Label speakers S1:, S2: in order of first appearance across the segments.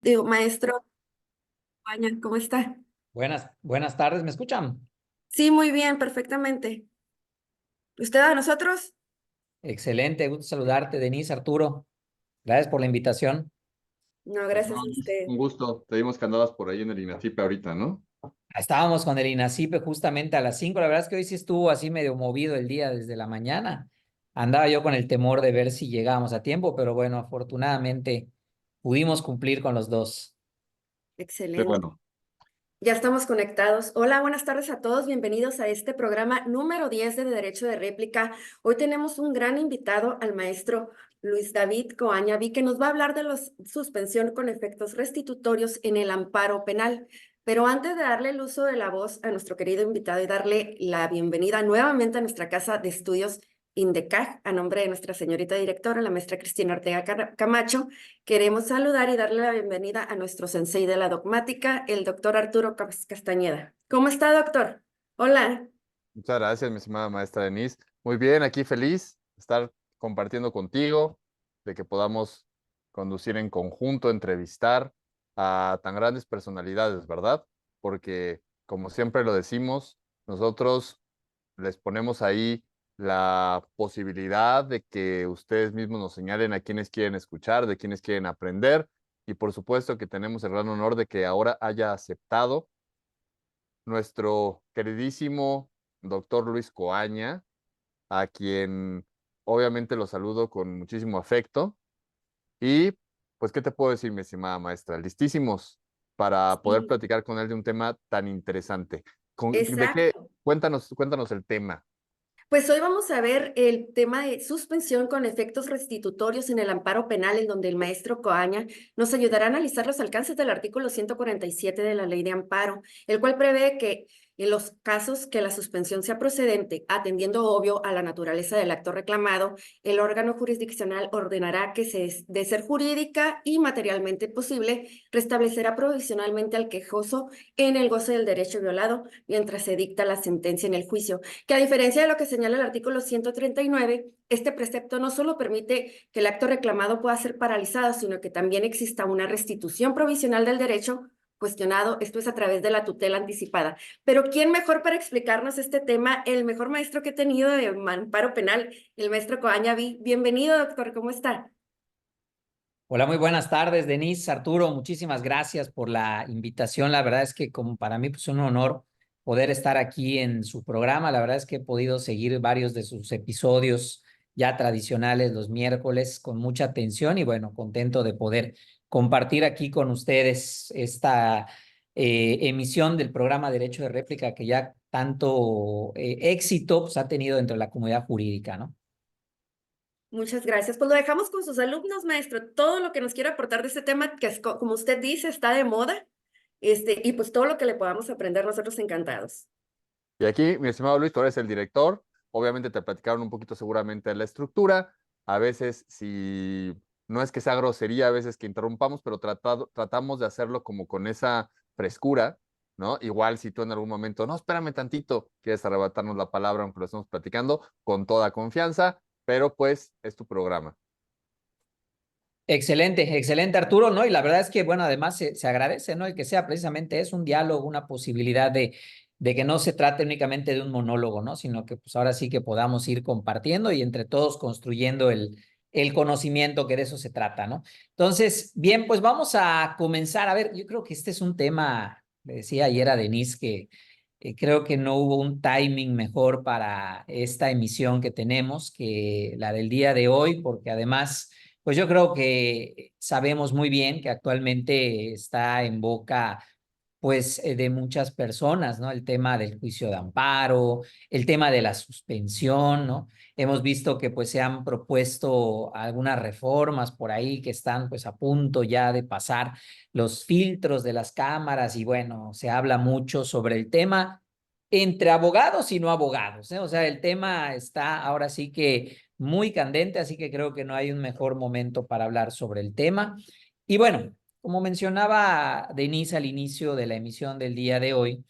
S1: Digo, maestro Baña, ¿cómo está?
S2: Buenas tardes, ¿me escuchan?
S1: Sí, muy bien, perfectamente. ¿Usted a nosotros?
S2: Excelente, gusto saludarte, Denise, Arturo. Gracias por la invitación.
S1: No,
S3: Estimado
S1: gracias a
S3: Luis,
S1: usted.
S3: un gusto. Te vimos que andabas por ahí en el INACIPE ahorita, ¿no?
S2: Estábamos con el INACIPE justamente a las 5. La verdad es que hoy sí estuvo así medio movido el día desde la mañana. Andaba yo con el temor de ver si llegábamos a tiempo, pero bueno, afortunadamente pudimos cumplir con los dos.
S3: Qué
S1: Excelente.
S3: bueno.
S1: Ya estamos conectados. Hola, buenas tardes a todos. Bienvenidos a este programa número 10 de Derecho de Réplica. Hoy tenemos un gran invitado al maestro Luis David Coañaví, que nos va a hablar de la suspensión con efectos restitutorios en el amparo penal. Pero antes de darle el uso de la voz a nuestro querido invitado y darle la bienvenida nuevamente a nuestra casa de estudios INDECAG, a nombre de nuestra señorita directora, la maestra Cristina Ortega Camacho, queremos saludar y darle la bienvenida a nuestro sensei de la dogmática, el doctor Arturo Castañeda. ¿Cómo está, doctor? Hola.
S3: Muchas gracias, mi estimada maestra Denise. Muy bien, aquí feliz de estar compartiendo contigo, de que podamos conducir en conjunto, entrevistar a tan grandes personalidades, ¿verdad? Porque, como siempre lo decimos, nosotros les ponemos ahí la posibilidad de que ustedes mismos nos señalen a quienes quieren escuchar, de quienes quieren aprender, y por supuesto que tenemos el gran honor de que ahora haya aceptado nuestro queridísimo doctor Luis Coaña, a quien obviamente lo saludo con muchísimo afecto. Y pues, ¿qué te puedo decir, mi estimada maestra? Listísimos para poder
S1: Sí,
S3: platicar con él de un tema tan interesante. ¿De qué?
S1: exacto.
S3: Cuéntanos el tema.
S1: Pues hoy vamos a ver el tema de suspensión con efectos restitutorios en el amparo penal, en donde el maestro Coaña nos ayudará a analizar los alcances del artículo 147 de la Ley de Amparo, el cual prevé que en los casos que la suspensión sea procedente, atendiendo obvio a la naturaleza del acto reclamado, el órgano jurisdiccional ordenará que de ser jurídica y materialmente posible, restablecerá provisionalmente al quejoso en el goce del derecho violado mientras se dicta la sentencia en el juicio, que a diferencia de lo que señala el artículo 139, este precepto no solo permite que el acto reclamado pueda ser paralizado, sino que también exista una restitución provisional del derecho cuestionado, esto es a través de la tutela anticipada. Pero ¿quién mejor para explicarnos este tema? El mejor maestro que he tenido de amparo penal, el maestro Coaña. Bienvenido, doctor, ¿cómo está?
S2: Hola, muy buenas tardes, Denise, Arturo, muchísimas gracias por la invitación. La verdad es que como para mí pues un honor poder estar aquí en su programa. La verdad es que he podido seguir varios de sus episodios ya tradicionales los miércoles con mucha atención y bueno, contento de poder compartir aquí con ustedes esta emisión del programa Derecho de Réplica que ya tanto éxito pues, ha tenido dentro de la comunidad jurídica, ¿no?
S1: Muchas gracias. Pues lo dejamos con sus alumnos, maestro. Todo lo que nos quiera aportar de este tema, que es, como usted dice, está de moda, y pues todo lo que le podamos aprender, nosotros encantados.
S3: Y aquí, mi estimado Luis, tú eres el director. Obviamente te platicaron un poquito seguramente de la estructura. A veces, si no es que sea grosería, a veces que interrumpamos, pero tratamos de hacerlo como con esa frescura, ¿no? Igual si tú en algún momento, no, espérame tantito, quieres arrebatarnos la palabra aunque lo estemos platicando, con toda confianza, pero pues es tu programa.
S2: Excelente, excelente Arturo, ¿no? Y la verdad es que, bueno, además se agradece, ¿no? El que sea precisamente es un diálogo, una posibilidad de que no se trate únicamente de un monólogo, ¿no? Sino que pues ahora sí que podamos ir compartiendo y entre todos construyendo el conocimiento, que de eso se trata, ¿no? Entonces, bien, pues vamos a comenzar. A ver, yo creo que este es un tema, le decía ayer a Denise que creo que no hubo un timing mejor para esta emisión que tenemos que la del día de hoy, porque además pues yo creo que sabemos muy bien que actualmente está en boca pues de muchas personas, ¿no? El tema del juicio de amparo, el tema de la suspensión, ¿no? Hemos visto que pues se han propuesto algunas reformas por ahí que están pues a punto ya de pasar los filtros de las cámaras y bueno, se habla mucho sobre el tema entre abogados y no abogados, ¿eh? O sea, el tema está ahora sí que muy candente, así que creo que no hay un mejor momento para hablar sobre el tema. Y bueno, como mencionaba Denise al inicio de la emisión del día de hoy,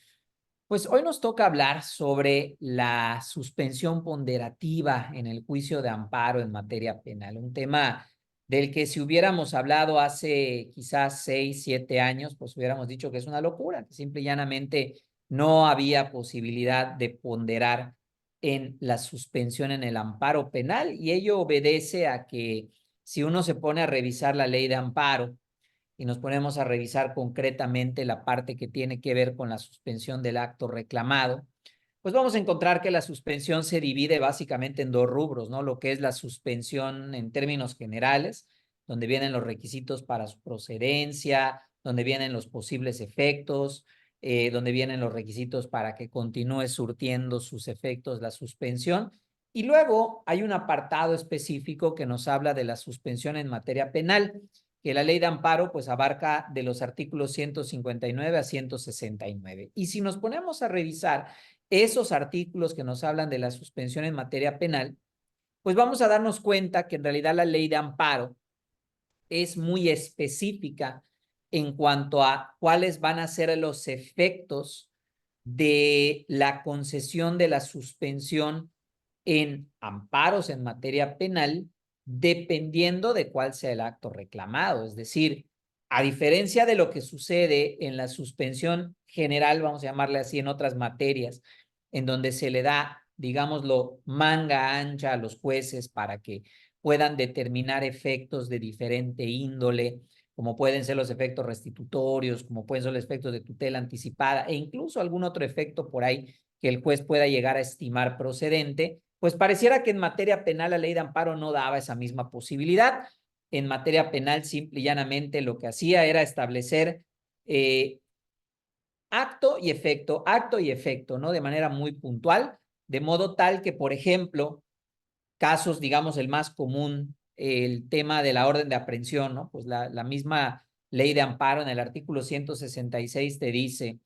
S2: pues hoy nos toca hablar sobre la suspensión ponderativa en el juicio de amparo en materia penal, un tema del que si hubiéramos hablado hace quizás 6, 7 años, pues hubiéramos dicho que es una locura, que simple y llanamente no había posibilidad de ponderar en la suspensión en el amparo penal, y ello obedece a que si uno se pone a revisar la ley de amparo y nos ponemos a revisar concretamente la parte que tiene que ver con la suspensión del acto reclamado, pues vamos a encontrar que la suspensión se divide básicamente en dos rubros, ¿no? Lo que es la suspensión en términos generales, donde vienen los requisitos para su procedencia, donde vienen los posibles efectos, donde vienen los requisitos para que continúe surtiendo sus efectos la suspensión. Y luego hay un apartado específico que nos habla de la suspensión en materia penal, que la ley de amparo pues abarca de los artículos 159 a 169. Y si nos ponemos a revisar esos artículos que nos hablan de la suspensión en materia penal, pues vamos a darnos cuenta que en realidad la ley de amparo es muy específica en cuanto a cuáles van a ser los efectos de la concesión de la suspensión en amparos en materia penal, dependiendo de cuál sea el acto reclamado. Es decir, a diferencia de lo que sucede en la suspensión general, vamos a llamarle así, en otras materias, en donde se le da, digámoslo, manga ancha a los jueces para que puedan determinar efectos de diferente índole, como pueden ser los efectos restitutorios, como pueden ser los efectos de tutela anticipada e incluso algún otro efecto por ahí que el juez pueda llegar a estimar procedente, pues pareciera que en materia penal la ley de amparo no daba esa misma posibilidad. En materia penal, simple y llanamente, lo que hacía era establecer acto y efecto, ¿no? De manera muy puntual, de modo tal que, por ejemplo, casos, digamos, el más común, el tema de la orden de aprehensión, ¿no? Pues la misma ley de amparo en el artículo 166 te dice,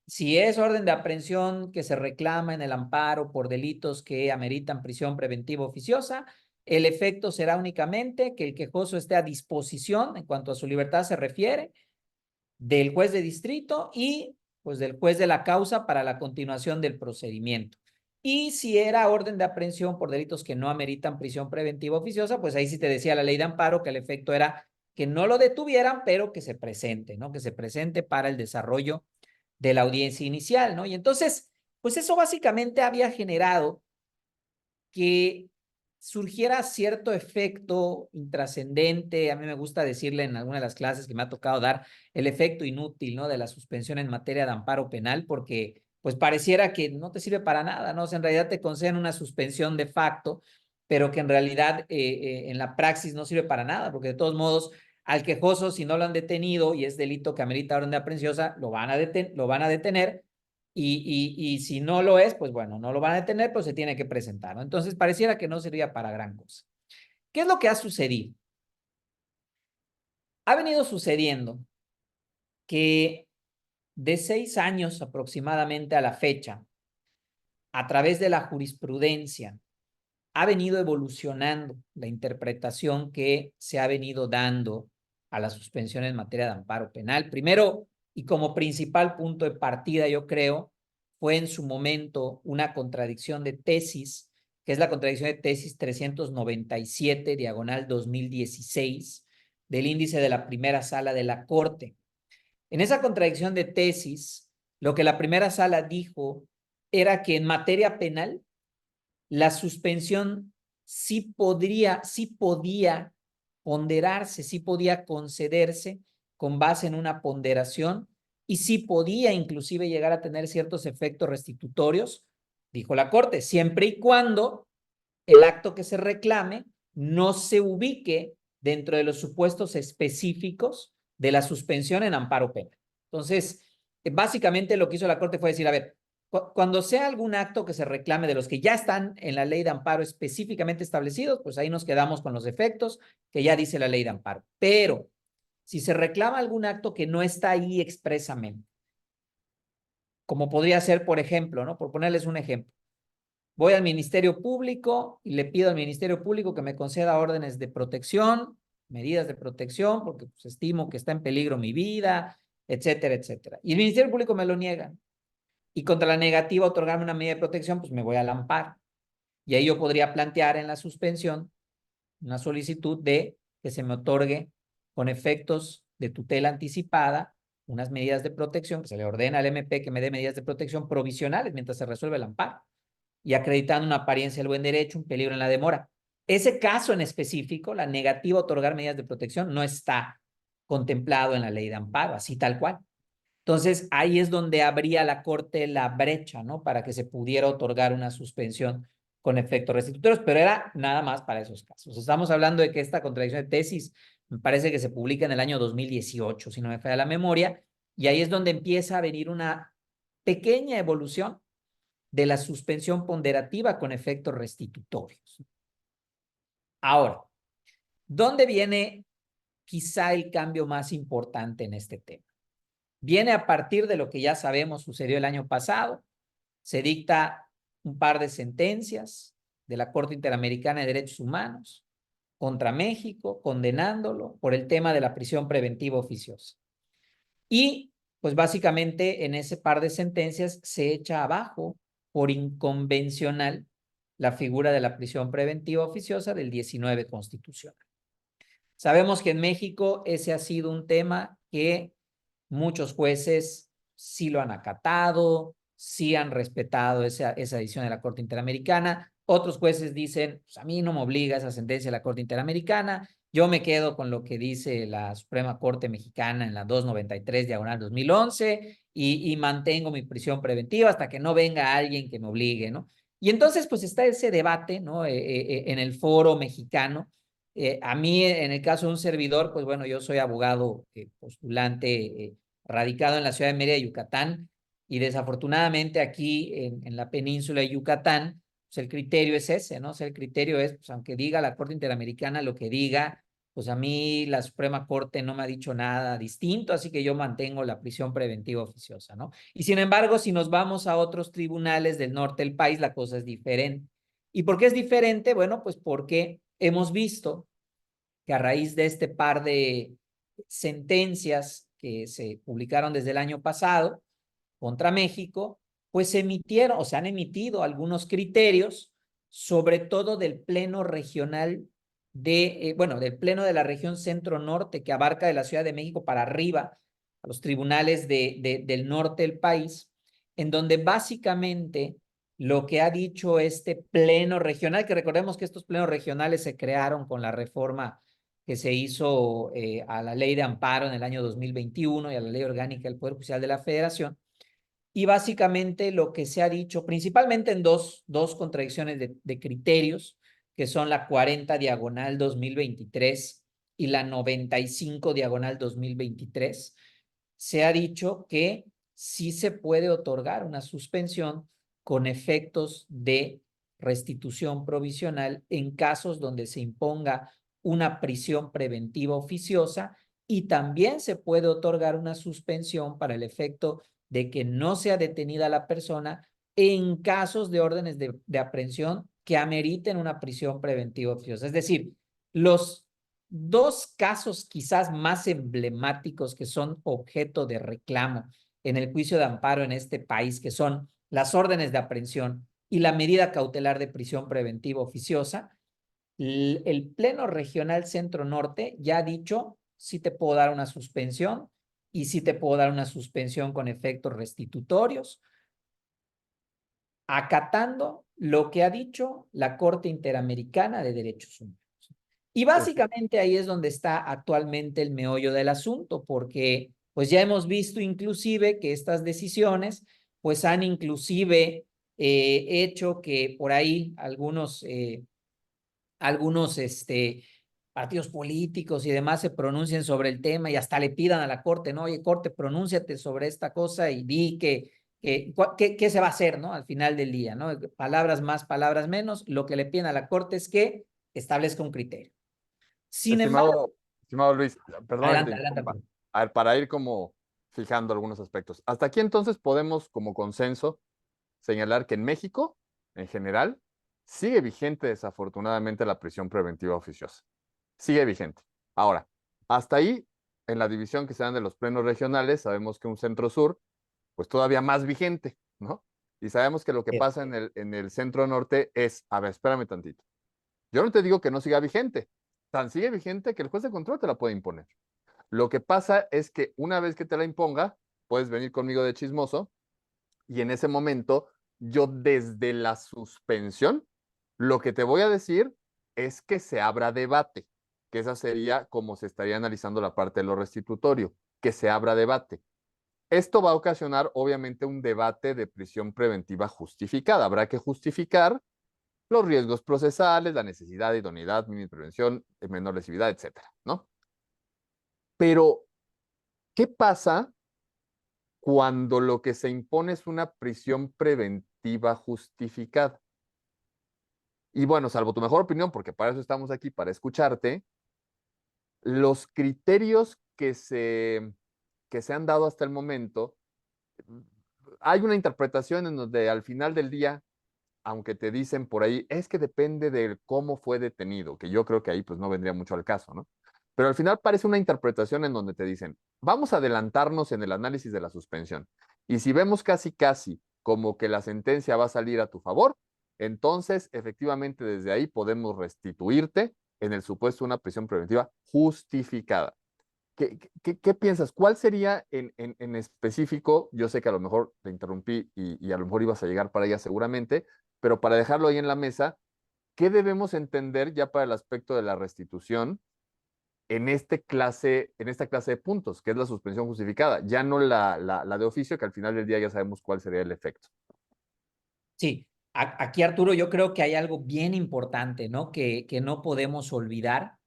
S2: si es orden de aprehensión que se reclama en el amparo por delitos que ameritan prisión preventiva oficiosa, el efecto será únicamente que el quejoso esté a disposición, en cuanto a su libertad se refiere, del juez de distrito y pues del juez de la causa para la continuación del procedimiento. Y si era orden de aprehensión por delitos que no ameritan prisión preventiva oficiosa, pues ahí sí te decía la ley de amparo que el efecto era que no lo detuvieran, pero que se presente, ¿no? Que se presente para el desarrollo de la audiencia inicial, ¿no? Y entonces, pues eso básicamente había generado que surgiera cierto efecto intrascendente. A mí me gusta decirle en alguna de las clases que me ha tocado dar el efecto inútil, ¿no? De la suspensión en materia de amparo penal, porque pues pareciera que no te sirve para nada, ¿no? O sea, en realidad te conceden una suspensión de facto, pero que en realidad en la praxis no sirve para nada, porque de todos modos al quejoso, si no lo han detenido y es delito que amerita orden de aprehensión, lo van a detener. Y si no lo es, pues bueno, no lo van a detener, pues se tiene que presentar, ¿no? Entonces pareciera que no sería para gran cosa. ¿Qué es lo que ha sucedido? Ha venido sucediendo que de 6 años aproximadamente a la fecha, a través de la jurisprudencia, ha venido evolucionando la interpretación que se ha venido dando a la suspensión en materia de amparo penal. Primero, y como principal punto de partida, yo creo, fue en su momento una contradicción de tesis, que es la contradicción de tesis 397, diagonal 2016, del índice de la primera sala de la Corte. En esa contradicción de tesis, lo que la primera sala dijo era que en materia penal, la suspensión sí podía ponderarse, sí podía concederse con base en una ponderación y sí podía inclusive llegar a tener ciertos efectos restitutorios, dijo la Corte, siempre y cuando el acto que se reclame no se ubique dentro de los supuestos específicos de la suspensión en amparo penal. Entonces, básicamente lo que hizo la Corte fue decir, a ver, cuando sea algún acto que se reclame de los que ya están en la ley de amparo específicamente establecidos, pues ahí nos quedamos con los efectos que ya dice la ley de amparo. Pero si se reclama algún acto que no está ahí expresamente, como podría ser, por ejemplo, ¿no? Por ponerles un ejemplo, voy al Ministerio Público y le pido al Ministerio Público que me conceda órdenes de protección, medidas de protección, porque pues, estimo que está en peligro mi vida, etcétera, etcétera. Y el Ministerio Público me lo niega. Y contra la negativa a otorgarme una medida de protección, pues me voy al amparo. Y ahí yo podría plantear en la suspensión una solicitud de que se me otorgue con efectos de tutela anticipada unas medidas de protección, que se le ordena al MP que me dé medidas de protección provisionales mientras se resuelve el amparo, y acreditando una apariencia del buen derecho, un peligro en la demora. Ese caso en específico, la negativa a otorgar medidas de protección, no está contemplado en la ley de amparo, así tal cual. Entonces, ahí es donde abría la Corte la brecha, ¿no? Para que se pudiera otorgar una suspensión con efectos restitutorios, pero era nada más para esos casos. Estamos hablando de que esta contradicción de tesis me parece que se publica en el año 2018, si no me falla la memoria, y ahí es donde empieza a venir una pequeña evolución de la suspensión ponderativa con efectos restitutorios. Ahora, ¿dónde viene quizá el cambio más importante en este tema? Viene a partir de lo que ya sabemos sucedió el año pasado. Se dicta un par de sentencias de la Corte Interamericana de Derechos Humanos contra México, condenándolo por el tema de la prisión preventiva oficiosa. Y, pues básicamente en ese par de sentencias se echa abajo por inconvencional la figura de la prisión preventiva oficiosa del 19 constitucional. Sabemos que en México ese ha sido un tema que muchos jueces sí lo han acatado, sí han respetado esa decisión de la Corte Interamericana. Otros jueces dicen, pues a mí no me obliga esa sentencia de la Corte Interamericana, yo me quedo con lo que dice la Suprema Corte Mexicana en la 293/2011 y mantengo mi prisión preventiva hasta que no venga alguien que me obligue, ¿no? Y entonces, pues está ese debate, ¿no? En el foro mexicano. A mí, en el caso de un servidor, pues bueno, yo soy abogado postulante radicado en la ciudad de Mérida, Yucatán, y desafortunadamente aquí en la península de Yucatán, pues el criterio es ese, ¿no? O sea, el criterio es, pues aunque diga la Corte Interamericana lo que diga, pues a mí la Suprema Corte no me ha dicho nada distinto, así que yo mantengo la prisión preventiva oficiosa, ¿no? Y sin embargo, si nos vamos a otros tribunales del norte del país, la cosa es diferente. ¿Y por qué es diferente? Bueno, pues porque hemos visto que a raíz de este par de sentencias que se publicaron desde el año pasado contra México, pues se emitieron o se han emitido algunos criterios, sobre todo del Pleno Regional del Pleno de la región Centro-Norte, que abarca de la Ciudad de México para arriba, a los tribunales del norte del país, en donde básicamente lo que ha dicho este Pleno Regional, que recordemos que estos plenos regionales se crearon con la reforma que se hizo a la ley de amparo en el año 2021 y a la ley orgánica del Poder Judicial de la Federación. Y básicamente lo que se ha dicho, principalmente en dos contradicciones de criterios, que son la 40/2023 y la 95/2023, se ha dicho que sí se puede otorgar una suspensión con efectos de restitución provisional en casos donde se imponga una prisión preventiva oficiosa, y también se puede otorgar una suspensión para el efecto de que no sea detenida la persona en casos de órdenes de aprehensión que ameriten una prisión preventiva oficiosa. Es decir, los dos casos quizás más emblemáticos que son objeto de reclamo en el juicio de amparo en este país, que son las órdenes de aprehensión y la medida cautelar de prisión preventiva oficiosa, el Pleno Regional Centro Norte ya ha dicho si te puedo dar una suspensión y si te puedo dar una suspensión con efectos restitutorios, acatando lo que ha dicho la Corte Interamericana de Derechos Humanos. Y básicamente ahí es donde está actualmente el meollo del asunto, porque pues ya hemos visto inclusive que estas decisiones pues han inclusive hecho que por ahí algunos partidos políticos y demás se pronuncien sobre el tema y hasta le pidan a la Corte, ¿no? Oye, Corte, pronúnciate sobre esta cosa y di qué se va a hacer, ¿no? Al final del día, ¿no? Palabras más, palabras menos. Lo que le piden a la Corte es que establezca un criterio. Sin embargo,
S3: Estimado Luis, perdona que te
S2: adelante.
S3: interrumpa. A ver, para ir como fijando algunos aspectos. Hasta aquí entonces podemos como consenso señalar que en México, en general, sigue vigente desafortunadamente la prisión preventiva oficiosa. Sigue vigente. Ahora, hasta ahí, en la división que se dan de los plenos regionales, sabemos que un centro sur, pues todavía más vigente, ¿no? Y sabemos que lo que pasa en el centro norte es, a ver, espérame tantito. Yo no te digo que no siga vigente, tan sigue vigente que el juez de control te la puede imponer. Lo que pasa es que una vez que te la imponga, puedes venir conmigo de chismoso y en ese momento yo desde la suspensión, lo que te voy a decir es que se abra debate, que esa sería como se estaría analizando la parte de lo restitutorio, que se abra debate. Esto va a ocasionar obviamente un debate de prisión preventiva justificada. Habrá que justificar los riesgos procesales, la necesidad de idoneidad, mínima prevención, menor lesividad, etcétera, ¿no? Pero, ¿qué pasa cuando lo que se impone es una prisión preventiva justificada? Y bueno, salvo tu mejor opinión, porque para eso estamos aquí, para escucharte, los criterios que se han dado hasta el momento, hay una interpretación en donde al final del día, aunque te dicen por ahí, es que depende de cómo fue detenido, que yo creo que ahí pues no vendría mucho al caso, ¿no? Pero al final parece una interpretación en donde te dicen, vamos a adelantarnos en el análisis de la suspensión. Y si vemos casi, casi como que la sentencia va a salir a tu favor, entonces efectivamente desde ahí podemos restituirte en el supuesto de una prisión preventiva justificada. ¿Qué piensas? ¿Cuál sería en específico? Yo sé que a lo mejor te interrumpí y a lo mejor ibas a llegar para allá seguramente, pero para dejarlo ahí en la mesa, ¿qué debemos entender ya para el aspecto de la restitución en esta clase de puntos, que es la suspensión justificada? Ya no la de oficio, que al final del día ya sabemos cuál sería el efecto.
S2: Sí, aquí Arturo, yo creo que hay algo bien importante, ¿no? Que no podemos olvidar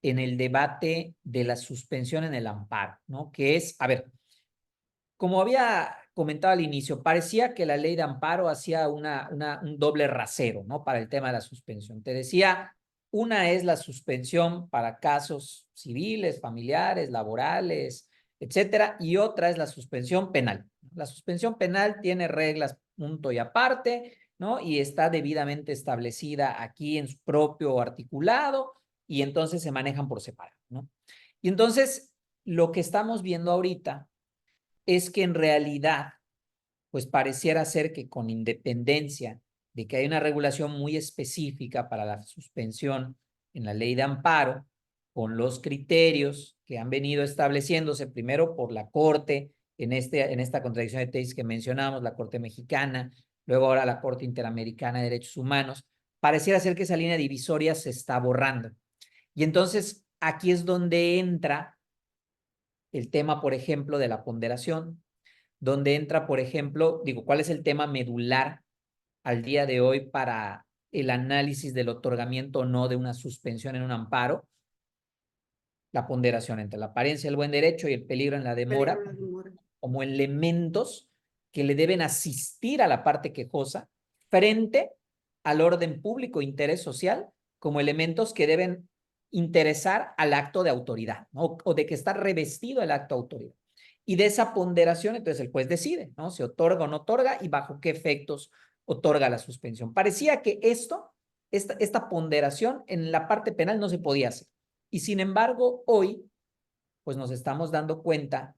S2: en el debate de la suspensión en el amparo, ¿no? Que es, a ver, como había comentado al inicio, parecía que la ley de amparo hacía un doble rasero, ¿no? Para el tema de la suspensión. Te decía, una es la suspensión para casos civiles, familiares, laborales, etcétera, y otra es la suspensión penal. La suspensión penal tiene reglas punto y aparte, ¿no? Y está debidamente establecida aquí en su propio articulado y entonces se manejan por separado, ¿no? Y entonces, lo que estamos viendo ahorita es que en realidad, pues pareciera ser que con independencia de que hay una regulación muy específica para la suspensión en la ley de amparo, con los criterios que han venido estableciéndose primero por la Corte, en esta contradicción de tesis que mencionamos, la Corte Mexicana, luego ahora la Corte Interamericana de Derechos Humanos, pareciera ser que esa línea divisoria se está borrando. Y entonces aquí es donde entra el tema, por ejemplo, de la ponderación, donde entra, por ejemplo, digo, ¿cuál es el tema medular al día de hoy para el análisis del otorgamiento o no de una suspensión en un amparo? La ponderación entre la apariencia del buen derecho y el peligro en la demora, como elementos que le deben asistir a la parte quejosa frente al orden público e interés social, como elementos que deben interesar al acto de autoridad, ¿no? O de que está revestido el acto de autoridad. Y de esa ponderación, entonces el juez decide, ¿no? Si otorga o no otorga y bajo qué efectos otorga la suspensión. Parecía que esta ponderación en la parte penal no se podía hacer. Y sin embargo, hoy, pues nos estamos dando cuenta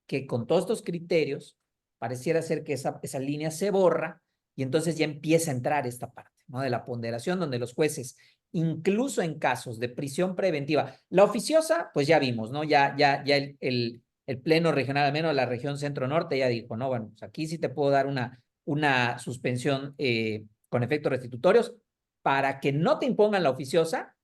S2: que con todos estos criterios, pareciera ser que esa línea se borra y entonces ya empieza a entrar esta parte, ¿no? De la ponderación, donde los jueces, incluso en casos de prisión preventiva, la oficiosa, pues ya vimos, ¿no? Ya el Pleno Regional, al menos la región centro-norte, ya dijo, no, bueno, pues aquí sí te puedo dar una suspensión con efectos restitutorios para que no te impongan la oficiosa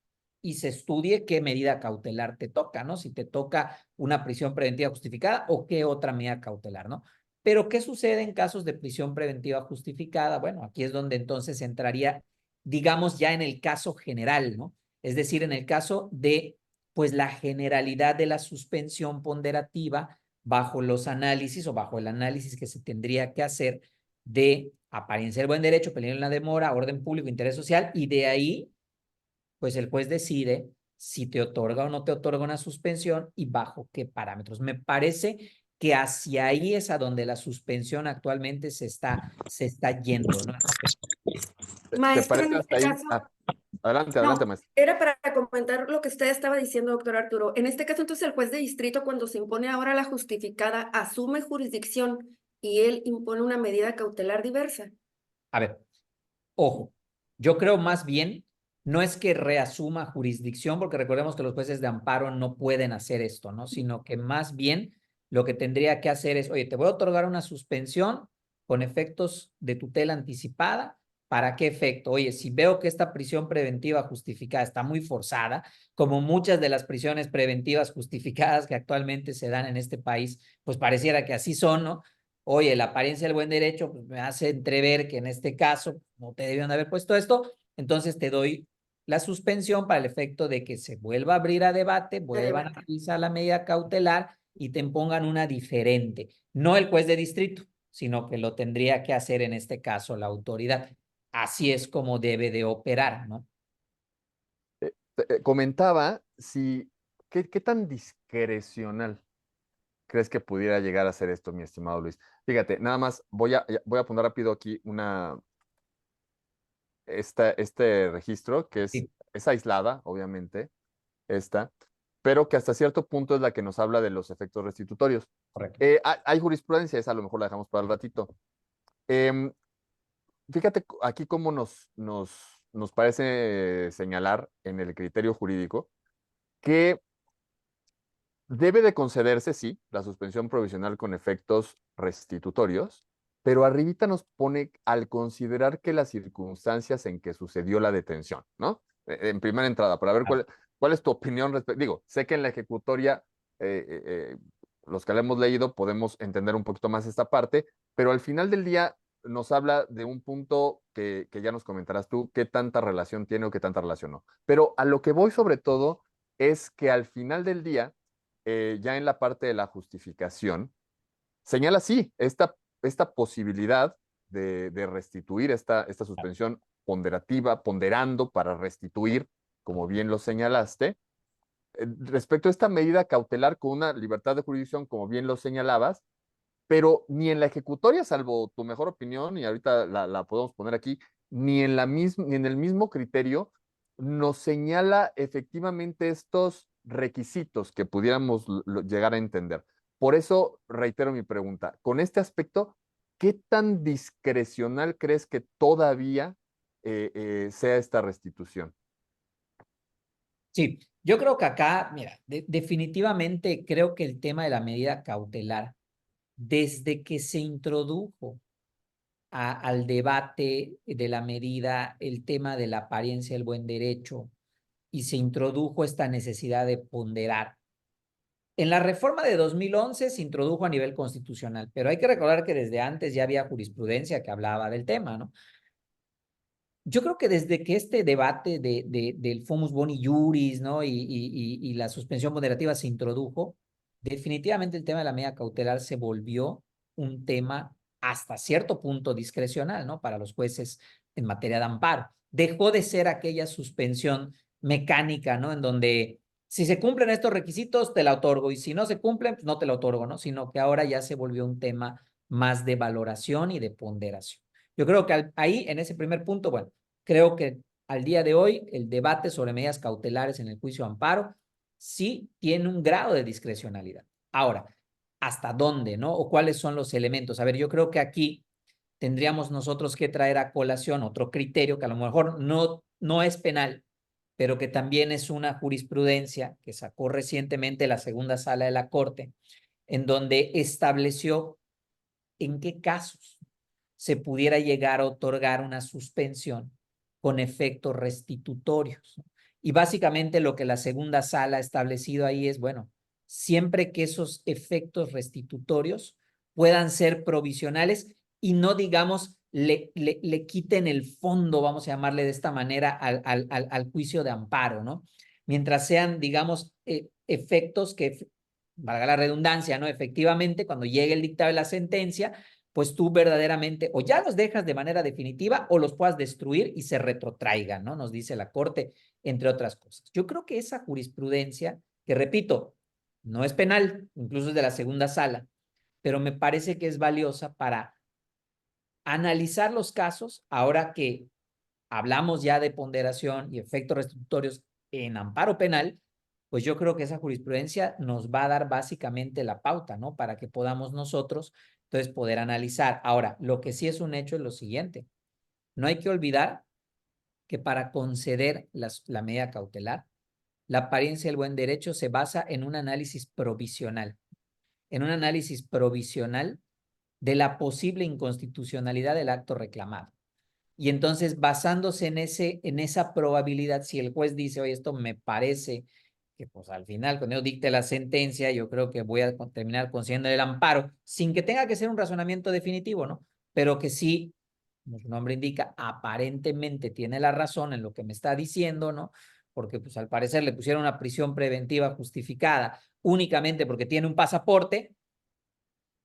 S2: y se estudie qué medida cautelar te toca, ¿no? Si te toca una prisión preventiva justificada o qué otra medida cautelar, ¿no? Pero, ¿qué sucede en casos de prisión preventiva justificada? Bueno, aquí es donde entonces entraría, digamos, ya en el caso general, ¿no? Es decir, en el caso de, pues, la generalidad de la suspensión ponderativa bajo los análisis o bajo el análisis que se tendría que hacer de apariencia del buen derecho, peligro en la demora, orden público, interés social, y de ahí pues el juez decide si te otorga o no te otorga una suspensión y bajo qué parámetros. Me parece que hacia ahí es a donde la suspensión actualmente se está yendo, ¿no?
S3: ¿Te
S1: Maestro,
S3: parece
S1: en
S3: hasta
S1: este
S3: ahí?
S1: caso,
S3: Adelante, adelante,
S1: no,
S3: maestro.
S1: era para comentar lo que usted estaba diciendo, doctor Arturo. En este caso, entonces, el juez de distrito, cuando se impone ahora la justificada, asume jurisdicción y él impone una medida cautelar diversa.
S2: A ver, ojo, yo creo más bien no es que reasuma jurisdicción, porque recordemos que los jueces de amparo no pueden hacer esto, ¿no? Sino que más bien lo que tendría que hacer es, oye, te voy a otorgar una suspensión con efectos de tutela anticipada. ¿Para qué efecto? Oye, si veo que esta prisión preventiva justificada está muy forzada, como muchas de las prisiones preventivas justificadas que actualmente se dan en este país, pues pareciera que así son, ¿no? Oye, la apariencia del buen derecho pues me hace entrever que en este caso no te debieron haber puesto esto, entonces te doy la suspensión para el efecto de que se vuelva a abrir a debate, vuelvan a revisar la medida cautelar y te impongan una diferente. No el juez de distrito, sino que lo tendría que hacer en este caso la autoridad. Así es como debe de operar, ¿no?
S3: Comentaba si, ¿qué tan discrecional crees que pudiera llegar a ser esto, mi estimado Luis? Fíjate, nada más voy a poner rápido aquí este registro, que
S2: Sí,
S3: es aislada, obviamente, esta, pero que hasta cierto punto es la que nos habla de los efectos restitutorios.
S2: correcto.
S3: Hay jurisprudencia, esa a lo mejor la dejamos para el ratito. Em, Fíjate aquí cómo nos parece señalar en el criterio jurídico que debe de concederse, sí, la suspensión provisional con efectos restitutorios, pero arribita nos pone al considerar que las circunstancias en que sucedió la detención, ¿no? En primera entrada, para ver cuál es tu opinión respecto. Digo, sé que en la ejecutoria, eh, eh, eh, los que la hemos leído, podemos entender un poquito más esta parte, pero al final del día nos habla de un punto que ya nos comentarás tú, qué tanta relación tiene o qué tanta relación no. Pero a lo que voy sobre todo es que al final del día, ya en la parte de la justificación, señala sí, esta posibilidad de restituir esta suspensión ponderativa, ponderando para restituir, como bien lo señalaste, respecto a esta medida cautelar con una libertad de jurisdicción, como bien lo señalabas, pero ni en la ejecutoria, salvo tu mejor opinión, y ahorita la podemos poner aquí, ni en el mismo criterio nos señala efectivamente estos requisitos que pudiéramos llegar a entender. Por eso reitero mi pregunta, con este aspecto, ¿qué tan discrecional crees que todavía sea esta restitución?
S2: Sí, yo creo que acá, mira, definitivamente creo que el tema de la medida cautelar, desde que se introdujo al debate de la medida el tema de la apariencia del buen derecho y se introdujo esta necesidad de ponderar. En la reforma de 2011 se introdujo a nivel constitucional, pero hay que recordar que desde antes ya había jurisprudencia que hablaba del tema, ¿no? Yo creo que desde que este debate del Fumus Boni Juris, ¿no? Y la suspensión ponderativa se introdujo, definitivamente el tema de la medida cautelar se volvió un tema hasta cierto punto discrecional, ¿no? Para los jueces en materia de amparo. Dejó de ser aquella suspensión mecánica, ¿no? En donde si se cumplen estos requisitos, te la otorgo, y si no se cumplen, pues no te la otorgo, ¿no? Sino que ahora ya se volvió un tema más de valoración y de ponderación. Yo creo que ahí, en ese primer punto, bueno, creo que al día de hoy el debate sobre medidas cautelares en el juicio de amparo sí tiene un grado de discrecionalidad. Ahora, ¿hasta dónde, no? ¿O cuáles son los elementos? A ver, yo creo que aquí tendríamos nosotros que traer a colación otro criterio que a lo mejor no es penal, pero que también es una jurisprudencia que sacó recientemente la segunda sala de la Corte, en donde estableció en qué casos se pudiera llegar a otorgar una suspensión con efectos restitutorios. Y básicamente lo que la segunda sala ha establecido ahí es, bueno, siempre que esos efectos restitutorios puedan ser provisionales y no, digamos, le quiten el fondo, vamos a llamarle de esta manera, al juicio de amparo, ¿no? Mientras sean, digamos, efectos que, valga la redundancia, ¿no? Efectivamente, cuando llegue el dictado de la sentencia, pues tú verdaderamente o ya los dejas de manera definitiva o los puedas destruir y se retrotraigan, ¿no? Nos dice la Corte, entre otras cosas. Yo creo que esa jurisprudencia, que repito, no es penal, incluso es de la segunda sala, pero me parece que es valiosa para analizar los casos ahora que hablamos ya de ponderación y efectos restitutorios en amparo penal, pues yo creo que esa jurisprudencia nos va a dar básicamente la pauta, ¿no? Para que podamos nosotros, entonces, poder analizar. Ahora, lo que sí es un hecho es lo siguiente. No hay que olvidar que para conceder la medida cautelar, la apariencia del buen derecho se basa en un análisis provisional, de la posible inconstitucionalidad del acto reclamado. Y entonces, basándose en esa probabilidad, si el juez dice, oye, esto me parece que pues al final, cuando yo dicte la sentencia, yo creo que voy a terminar concediendo el amparo, sin que tenga que ser un razonamiento definitivo, ¿no? Pero que sí, como su nombre indica, aparentemente tiene la razón en lo que me está diciendo, ¿no? Porque pues al parecer le pusieron una prisión preventiva justificada únicamente porque tiene un pasaporte,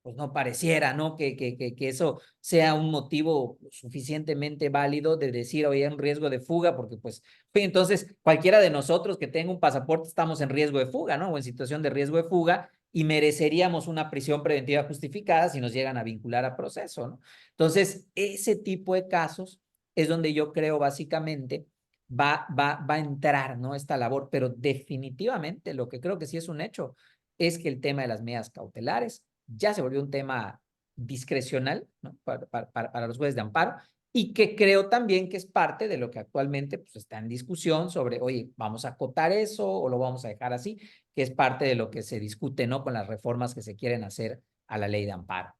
S2: pues no pareciera, ¿no? Que eso sea un motivo suficientemente válido de decir, oye, hay un riesgo de fuga, porque pues, entonces cualquiera de nosotros que tenga un pasaporte estamos en riesgo de fuga, ¿no? O en situación de riesgo de fuga y mereceríamos una prisión preventiva justificada si nos llegan a vincular a proceso, ¿no? Entonces, ese tipo de casos es donde yo creo básicamente va a entrar, ¿no? Esta labor, pero definitivamente lo que creo que sí es un hecho es que el tema de las medidas cautelares ya se volvió un tema discrecional, ¿no? para los jueces de amparo, y que creo también que es parte de lo que actualmente pues, está en discusión sobre, oye, ¿vamos a acotar eso o lo vamos a dejar así? Que es parte de lo que se discute, ¿no? Con las reformas que se quieren hacer a la ley de amparo.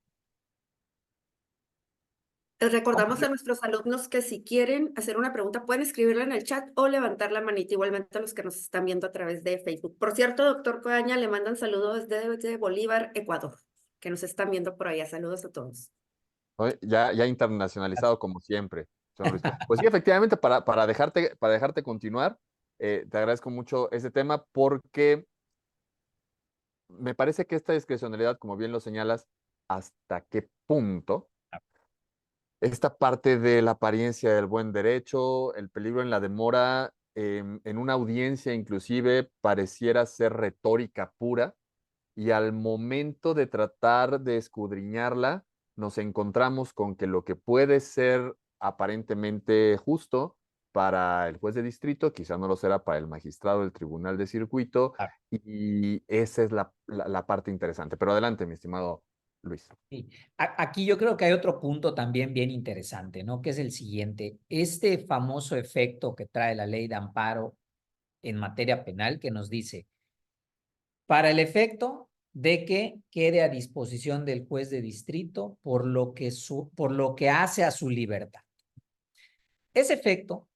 S1: Les recordamos a nuestros alumnos que si quieren hacer una pregunta pueden escribirla en el chat o levantar la manita, igualmente a los que nos están viendo a través de Facebook. Por cierto, doctor Coaña, le mandan saludos desde Bolívar, Ecuador, que nos están viendo por allá. Saludos a todos.
S3: Oye, ya internacionalizado como siempre, señor Luis. Pues sí, efectivamente, para dejarte continuar, te agradezco mucho ese tema porque me parece que esta discrecionalidad, como bien lo señalas, hasta qué punto esta parte de la apariencia del buen derecho, el peligro en la demora, en una audiencia inclusive pareciera ser retórica pura y al momento de tratar de escudriñarla, nos encontramos con que lo que puede ser aparentemente justo para el juez de distrito, quizá no lo será para el magistrado del tribunal de circuito, y esa es la parte interesante. Pero adelante, mi estimado Luis.
S2: Sí. Aquí yo creo que hay otro punto también bien interesante, ¿no? Que es el siguiente. Este famoso efecto que trae la ley de amparo en materia penal que nos dice, para el efecto de que quede a disposición del juez de distrito por lo que hace a su libertad. Ese efecto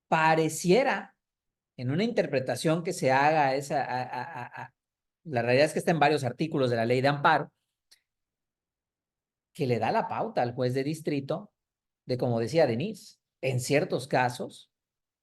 S2: pareciera, en una interpretación que se haga, la realidad es que está en varios artículos de la ley de amparo, que le da la pauta al juez de distrito de, como decía Denise, en ciertos casos,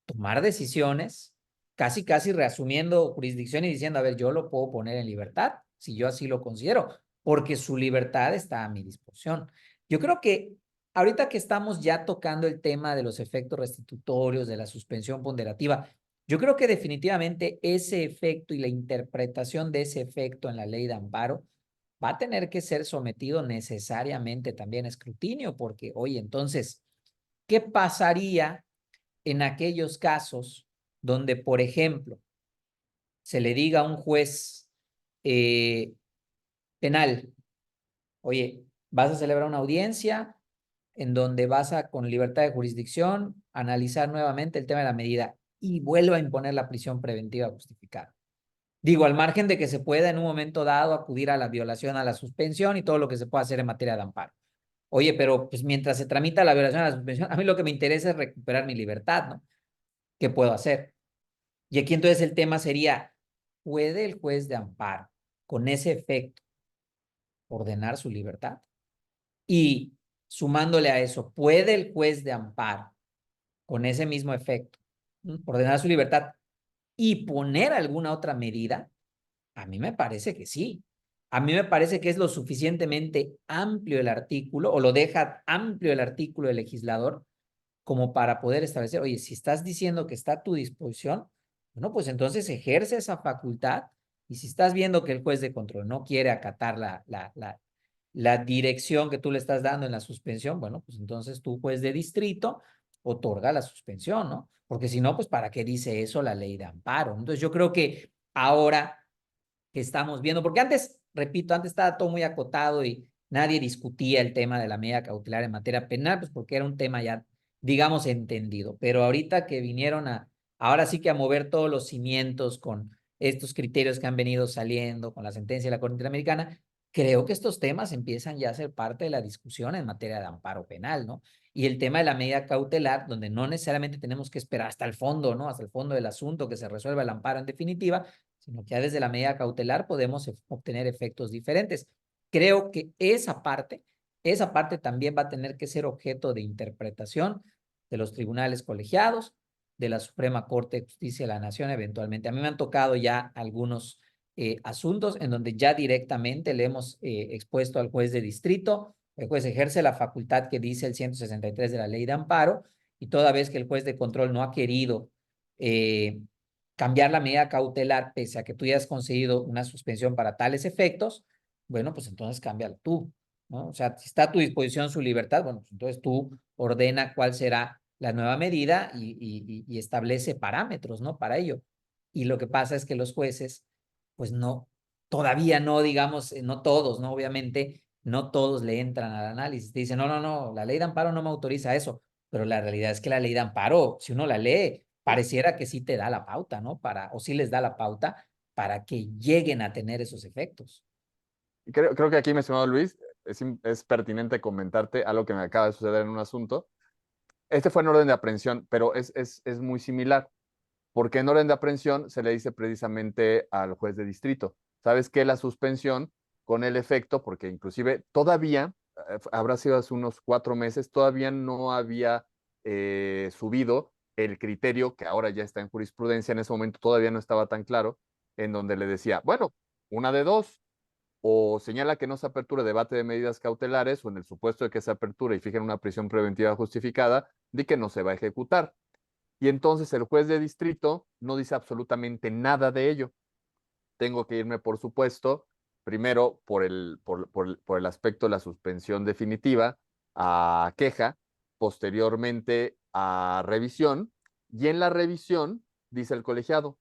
S2: tomar decisiones, casi reasumiendo jurisdicción y diciendo, a ver, yo lo puedo poner en libertad, si yo así lo considero, porque su libertad está a mi disposición. Yo creo que ahorita que estamos ya tocando el tema de los efectos restitutorios, de la suspensión ponderativa, yo creo que definitivamente ese efecto y la interpretación de ese efecto en la ley de amparo va a tener que ser sometido necesariamente también a escrutinio, porque, oye, entonces, ¿qué pasaría en aquellos casos donde, por ejemplo, se le diga a un juez penal, oye, vas a celebrar una audiencia en donde vas a, con libertad de jurisdicción, analizar nuevamente el tema de la medida y vuelva a imponer la prisión preventiva justificada? Digo, al margen de que se pueda en un momento dado acudir a la violación, a la suspensión y todo lo que se pueda hacer en materia de amparo. Oye, pero pues mientras se tramita la violación a la suspensión, a mí lo que me interesa es recuperar mi libertad, ¿no? ¿Qué puedo hacer? Y aquí entonces el tema sería, ¿puede el juez de amparo con ese efecto ordenar su libertad? Y sumándole a eso, ¿puede el juez de amparo con ese mismo efecto ordenar su libertad y poner alguna otra medida? A mí me parece que sí. A mí me parece que es lo suficientemente amplio el artículo o lo deja amplio el artículo del legislador como para poder establecer, oye, si estás diciendo que está a tu disposición, bueno, pues entonces ejerce esa facultad y si estás viendo que el juez de control no quiere acatar la dirección que tú le estás dando en la suspensión, bueno, pues entonces tú, juez de distrito, otorga la suspensión, ¿no? Porque si no, pues ¿para qué dice eso la ley de amparo? Entonces yo creo que ahora que estamos viendo, porque antes, repito, antes estaba todo muy acotado y nadie discutía el tema de la medida cautelar en materia penal, pues porque era un tema ya digamos, entendido. Pero ahorita que vinieron ahora sí que a mover todos los cimientos con estos criterios que han venido saliendo, con la sentencia de la Corte Interamericana, creo que estos temas empiezan ya a ser parte de la discusión en materia de amparo penal, ¿no? Y el tema de la medida cautelar, donde no necesariamente tenemos que esperar hasta el fondo, ¿no? Hasta el fondo del asunto, que se resuelva el amparo en definitiva, sino que ya desde la medida cautelar podemos obtener efectos diferentes. Creo que esa parte también va a tener que ser objeto de interpretación de los tribunales colegiados, de la Suprema Corte de Justicia de la Nación eventualmente. A mí me han tocado ya algunos asuntos en donde ya directamente le hemos expuesto al juez de distrito. El juez ejerce la facultad que dice el 163 de la ley de amparo, y toda vez que el juez de control no ha querido cambiar la medida cautelar, pese a que tú ya has conseguido una suspensión para tales efectos, bueno, pues entonces cámbialo tú, ¿no? O sea, si está a tu disposición su libertad, bueno, pues entonces tú ordena cuál será la nueva medida y establece parámetros, ¿no? Para ello. Y lo que pasa es que los jueces, pues no, todavía no, digamos, no todos, ¿no? Obviamente, no todos le entran al análisis. Te dicen, no, no, no, la ley de amparo no me autoriza eso, pero la realidad es que la ley de amparo, si uno la lee, pareciera que sí te da la pauta, ¿no? O sí les da la pauta para que lleguen a tener esos efectos.
S3: Creo que aquí, mi estimado Luis, es pertinente comentarte algo que me acaba de suceder en un asunto. Este fue en orden de aprehensión, pero es muy similar, porque en orden de aprehensión se le dice precisamente al juez de distrito, ¿sabes qué? La suspensión con el efecto, porque inclusive todavía, habrá sido hace unos 4 meses, todavía no había subido el criterio que ahora ya está en jurisprudencia, en ese momento todavía no estaba tan claro, en donde le decía, bueno, una de dos, o señala que no se apertura debate de medidas cautelares, o en el supuesto de que se apertura y fijen una prisión preventiva justificada, di que no se va a ejecutar. Y entonces el juez de distrito no dice absolutamente nada de ello. Tengo que irme, por supuesto, primero por el aspecto de la suspensión definitiva a queja, posteriormente a revisión, y en la revisión dice el colegiado,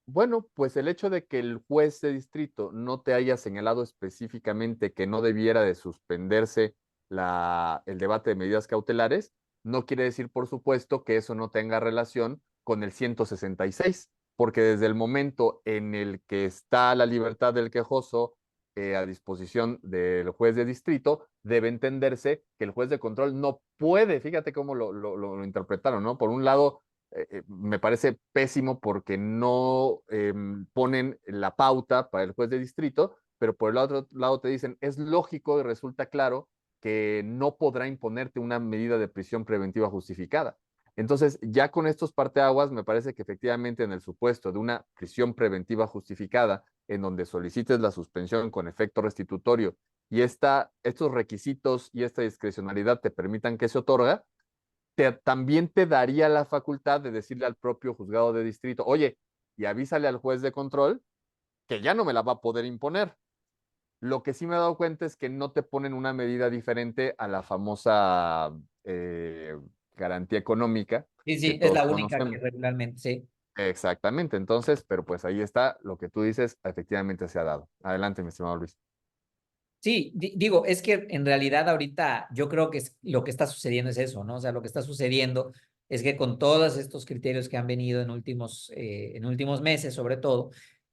S3: bueno, pues el hecho de que el juez de distrito no te haya señalado específicamente que no debiera de suspenderse el debate de medidas cautelares, no quiere decir, por supuesto, que eso no tenga relación con el 166, porque desde el momento en el que está la libertad del quejoso a disposición del juez de distrito, debe entenderse que el juez de control no puede, fíjate cómo lo interpretaron, ¿no? Por un lado, me parece pésimo porque no ponen la pauta para el juez de distrito, pero por el otro lado te dicen, es lógico y resulta claro que no podrá imponerte una medida de prisión preventiva justificada. Entonces, ya con estos parteaguas, me parece que efectivamente en el supuesto de una prisión preventiva justificada, en donde solicites la suspensión con efecto restitutorio y estos requisitos y esta discrecionalidad te permitan que se otorga, también te daría la facultad de decirle al propio juzgado de distrito, oye, y avísale al juez de control que ya no me la va a poder imponer. Lo que sí me he dado cuenta es que no te ponen una medida diferente a la famosa garantía económica
S2: Sí,
S3: que
S2: sí, es
S3: todos
S2: la única que
S3: conocemos.
S2: regularmente, sí.
S3: Exactamente, entonces, pero pues ahí está, lo que tú dices, efectivamente se ha dado. Adelante, mi estimado Luis.
S2: Sí, digo, es que en realidad ahorita yo creo que lo que está sucediendo es eso, ¿no? O sea, lo que está sucediendo es que con todos estos criterios que han venido en últimos meses, sobre todo,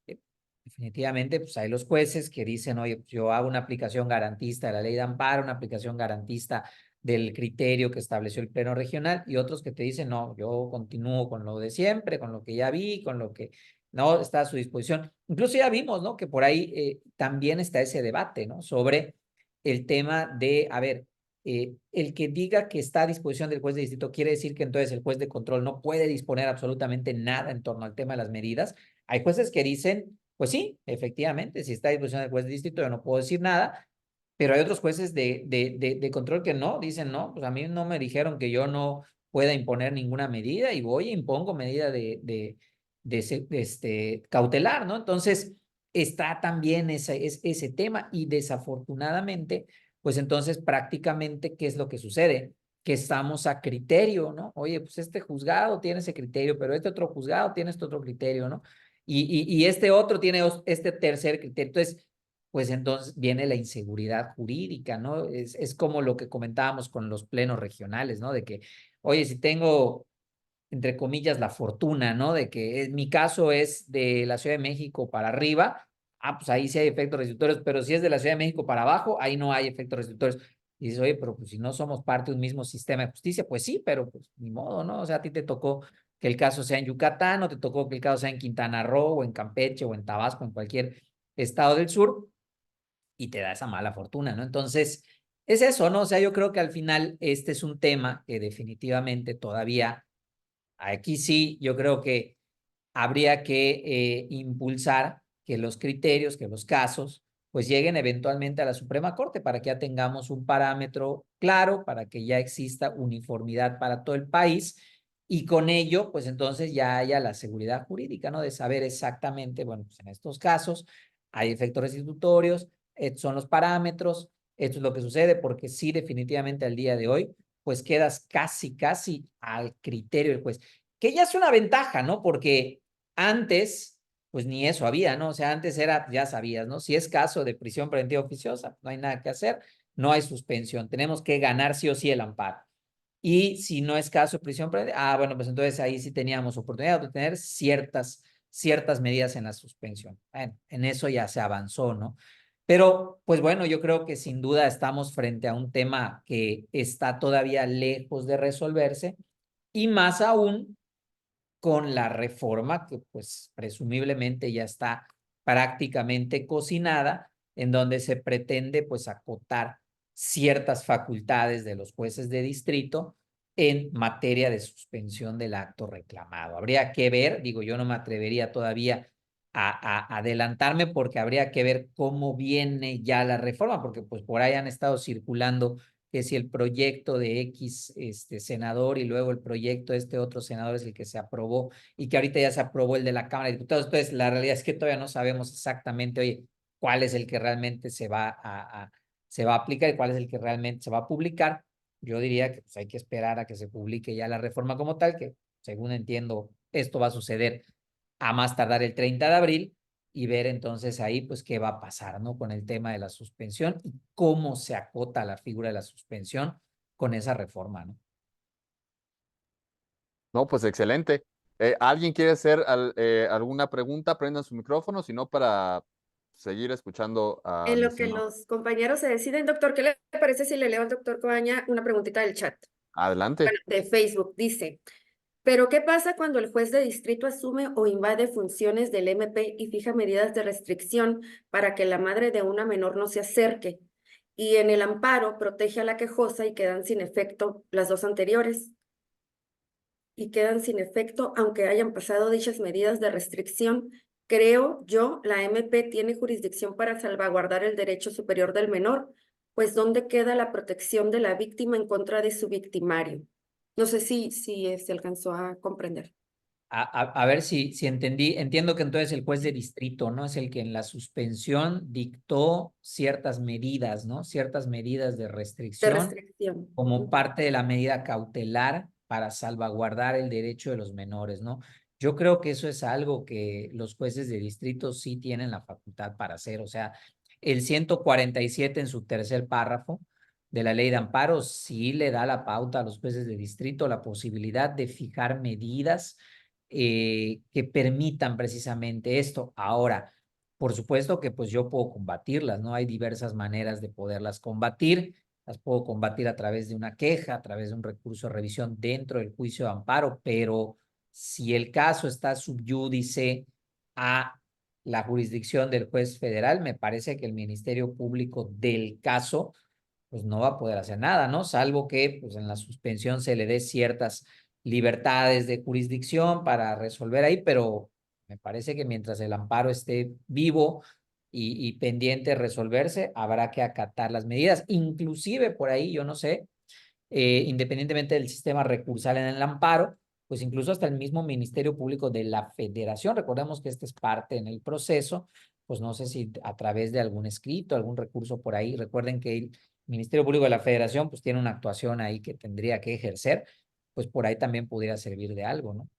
S2: eh, definitivamente, pues hay los jueces que dicen, oye, pues, yo hago una aplicación garantista de la ley de amparo, una aplicación garantista del criterio que estableció el Pleno Regional, y otros que te dicen, no, yo continúo con lo de siempre, con lo que ya vi, con lo que no está a su disposición. Incluso ya vimos, ¿no? Que por ahí también está ese debate, ¿no? Sobre el tema de, a ver, el que diga que está a disposición del juez de distrito quiere decir que entonces el juez de control no puede disponer absolutamente nada en torno al tema de las medidas. Hay jueces que dicen, pues sí, efectivamente, si está a disposición del juez de distrito yo no puedo decir nada, pero hay otros jueces de control que no, dicen, no, pues a mí no me dijeron que yo no pueda imponer ninguna medida y voy e impongo medida cautelar, ¿no? Entonces, está también ese tema y desafortunadamente, pues entonces prácticamente, ¿qué es lo que sucede? Que estamos a criterio, ¿no? Oye, pues este juzgado tiene ese criterio, pero este otro juzgado tiene este otro criterio, ¿no? Y este otro tiene este tercer criterio. Entonces, pues entonces viene la inseguridad jurídica, ¿no? Es como lo que comentábamos con los plenos regionales, ¿no? De que oye, si tengo, entre comillas, la fortuna, ¿no? De que mi caso es de la Ciudad de México para arriba, pues ahí sí hay efectos restrictorios, pero si es de la Ciudad de México para abajo, ahí no hay efectos restrictorios. Y dices, oye, pero pues si no somos parte de un mismo sistema de justicia, pues sí, pero pues ni modo, ¿no? O sea, a ti te tocó que el caso sea en Yucatán, o te tocó que el caso sea en Quintana Roo, o en Campeche, o en Tabasco, en cualquier estado del sur, y te da esa mala fortuna, ¿no? Entonces, es eso, ¿no? O sea, yo creo que al final este es un tema que definitivamente todavía, aquí sí, yo creo que habría que impulsar que los criterios, que los casos, pues lleguen eventualmente a la Suprema Corte para que ya tengamos un parámetro claro, para que ya exista uniformidad para todo el país y con ello, pues entonces ya haya la seguridad jurídica, ¿no? De saber exactamente, bueno, pues en estos casos hay efectos restitutorios, estos son los parámetros, esto es lo que sucede, porque sí, definitivamente al día de hoy, pues quedas casi al criterio del juez, que ya es una ventaja, ¿no? Porque antes, pues ni eso había, ¿no? O sea, antes era, ya sabías, ¿no? Si es caso de prisión preventiva oficiosa, no hay nada que hacer, no hay suspensión, tenemos que ganar sí o sí el amparo. Y si no es caso de prisión preventiva, bueno, pues entonces ahí sí teníamos oportunidad de tener ciertas medidas en la suspensión. Bueno, en eso ya se avanzó, ¿no? Pero, pues bueno, yo creo que sin duda estamos frente a un tema que está todavía lejos de resolverse y más aún con la reforma que pues presumiblemente ya está prácticamente cocinada, en donde se pretende pues acotar ciertas facultades de los jueces de distrito en materia de suspensión del acto reclamado. Habría que ver, digo, yo no me atrevería todavía a adelantarme porque habría que ver cómo viene ya la reforma, porque pues por ahí han estado circulando que si el proyecto de X senador y luego el proyecto de este otro senador es el que se aprobó y que ahorita ya se aprobó el de la Cámara de Diputados. Entonces, la realidad es que todavía no sabemos exactamente, oye, cuál es el que realmente se va a aplicar y cuál es el que realmente se va a publicar. Yo diría que pues, hay que esperar a que se publique ya la reforma como tal, que según entiendo, esto va a suceder a más tardar el 30 de abril y ver entonces ahí pues qué va a pasar, ¿no? Con el tema de la suspensión y cómo se acota la figura de la suspensión con esa reforma, ¿no?
S3: No, pues excelente. ¿Alguien quiere hacer alguna pregunta? Prendan su micrófono, si no, para seguir escuchando a
S1: En
S3: mi
S1: lo que
S3: estimado.
S1: los compañeros se deciden, doctor, ¿qué le parece si le leo al doctor Coaña una preguntita del chat?
S3: Adelante.
S1: Bueno, de Facebook, dice, ¿pero qué pasa cuando el juez de distrito asume o invade funciones del MP y fija medidas de restricción para que la madre de una menor no se acerque? Y en el amparo protege a la quejosa y quedan sin efecto las dos anteriores. Y quedan sin efecto aunque hayan pasado dichas medidas de restricción. Creo yo, la MP tiene jurisdicción para salvaguardar el derecho superior del menor, pues ¿dónde queda la protección de la víctima en contra de su victimario? No sé si se alcanzó a comprender.
S2: A ver si entendí. Entiendo que entonces el juez de distrito, ¿no? Es el que en la suspensión dictó ciertas medidas, ¿no? Ciertas medidas de
S1: De
S2: restricción
S1: restricción.
S2: como
S1: Ujú.
S2: parte de la medida cautelar para salvaguardar el derecho de los menores, ¿no? Yo creo que eso es algo que los jueces de distrito sí tienen la facultad para hacer. O sea, el 147 en su tercer párrafo de la ley de amparo sí le da la pauta a los jueces de distrito la posibilidad de fijar medidas que permitan precisamente esto. Ahora, por supuesto que pues yo puedo combatirlas, ¿no? Hay diversas maneras de poderlas combatir. Las puedo combatir a través de una queja, a través de un recurso de revisión dentro del juicio de amparo, pero si el caso está subyúdice a la jurisdicción del juez federal, me parece que el Ministerio Público del caso pues no va a poder hacer nada, ¿no? Salvo que pues en la suspensión se le dé ciertas libertades de jurisdicción para resolver ahí, pero me parece que mientras el amparo esté vivo y pendiente de resolverse, habrá que acatar las medidas. Inclusive por ahí, yo no sé, independientemente del sistema recursal en el amparo, pues incluso hasta el mismo Ministerio Público de la Federación, recordemos que este es parte en el proceso, pues no sé si a través de algún escrito, algún recurso por ahí, recuerden que el Ministerio Público de la Federación pues tiene una actuación ahí que tendría que ejercer, pues por ahí también pudiera servir de algo, ¿no?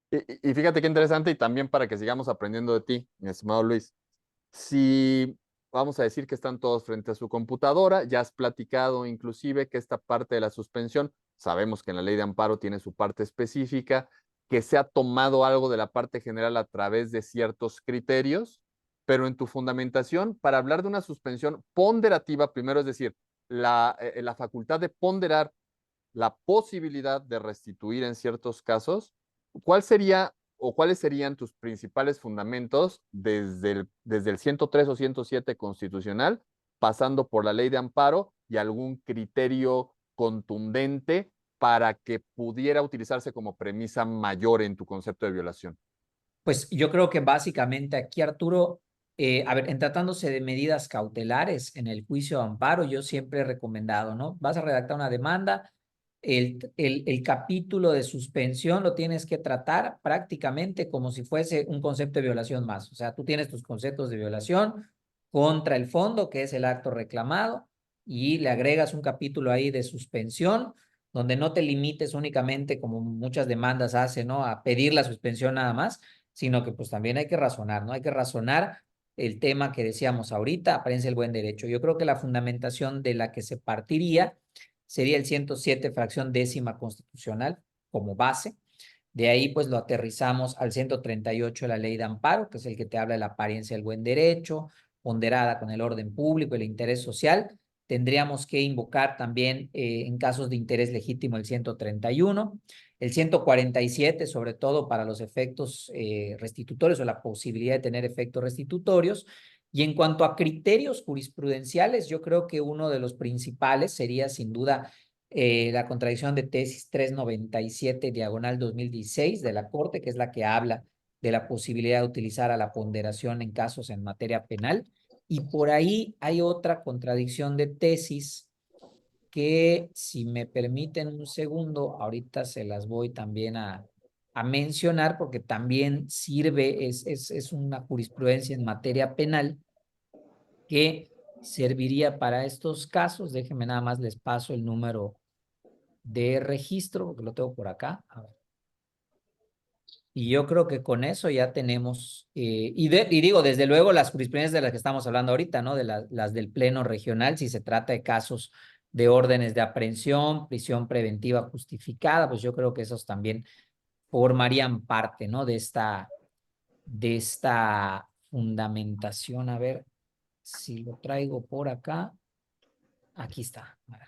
S3: Y fíjate qué interesante, y también para que sigamos aprendiendo de ti, mi estimado Luis. Si vamos a decir que están todos frente a su computadora, ya has platicado inclusive que esta parte de la suspensión, sabemos que en la ley de amparo tiene su parte específica, que se ha tomado algo de la parte general a través de ciertos criterios, pero en tu fundamentación, para hablar de una suspensión ponderativa, primero es decir, la facultad de ponderar la posibilidad de restituir en ciertos casos, ¿cuál sería o cuáles serían tus principales fundamentos desde el 103 o 107 constitucional, pasando por la ley de amparo y algún criterio contundente para que pudiera utilizarse como premisa mayor en tu concepto de violación?
S2: Pues yo creo que básicamente aquí, Arturo, a ver, en tratándose de medidas cautelares en el juicio de amparo, yo siempre he recomendado, ¿no? Vas a redactar una demanda, el capítulo de suspensión lo tienes que tratar prácticamente como si fuese un concepto de violación más. O sea, tú tienes tus conceptos de violación contra el fondo, que es el acto reclamado, y le agregas un capítulo ahí de suspensión, donde no te limites únicamente, como muchas demandas hacen, ¿no? A pedir la suspensión nada más, sino que pues también hay que razonar, ¿no? Hay que razonar el tema que decíamos ahorita, apariencia el buen derecho. Yo creo que la fundamentación de la que se partiría sería el 107 fracción décima constitucional como base. De ahí pues lo aterrizamos al 138 de la ley de amparo, que es el que te habla de la apariencia del buen derecho, ponderada con el orden público y el interés social. Tendríamos que invocar también en casos de interés legítimo el 131, el 147 sobre todo para los efectos restitutorios o la posibilidad de tener efectos restitutorios. Y en cuanto a criterios jurisprudenciales, yo creo que uno de los principales sería sin duda la contradicción de tesis 397 diagonal 2016 de la Corte, que es la que habla de la posibilidad de utilizar a la ponderación en casos en materia penal. Y por ahí hay otra contradicción de tesis que, si me permiten un segundo, ahorita se las voy también a mencionar porque también sirve, es una jurisprudencia en materia penal que serviría para estos casos. Déjenme nada más les paso el número de registro, porque lo tengo por acá. A ver. Y yo creo que con eso ya tenemos, y digo, desde luego las jurisprudencias de las que estamos hablando ahorita, ¿no? De las del Pleno Regional, si se trata de casos de órdenes de aprehensión, prisión preventiva justificada, pues yo creo que esos también formarían parte, ¿no? De esta fundamentación. A ver si lo traigo por acá. Aquí está. A ver.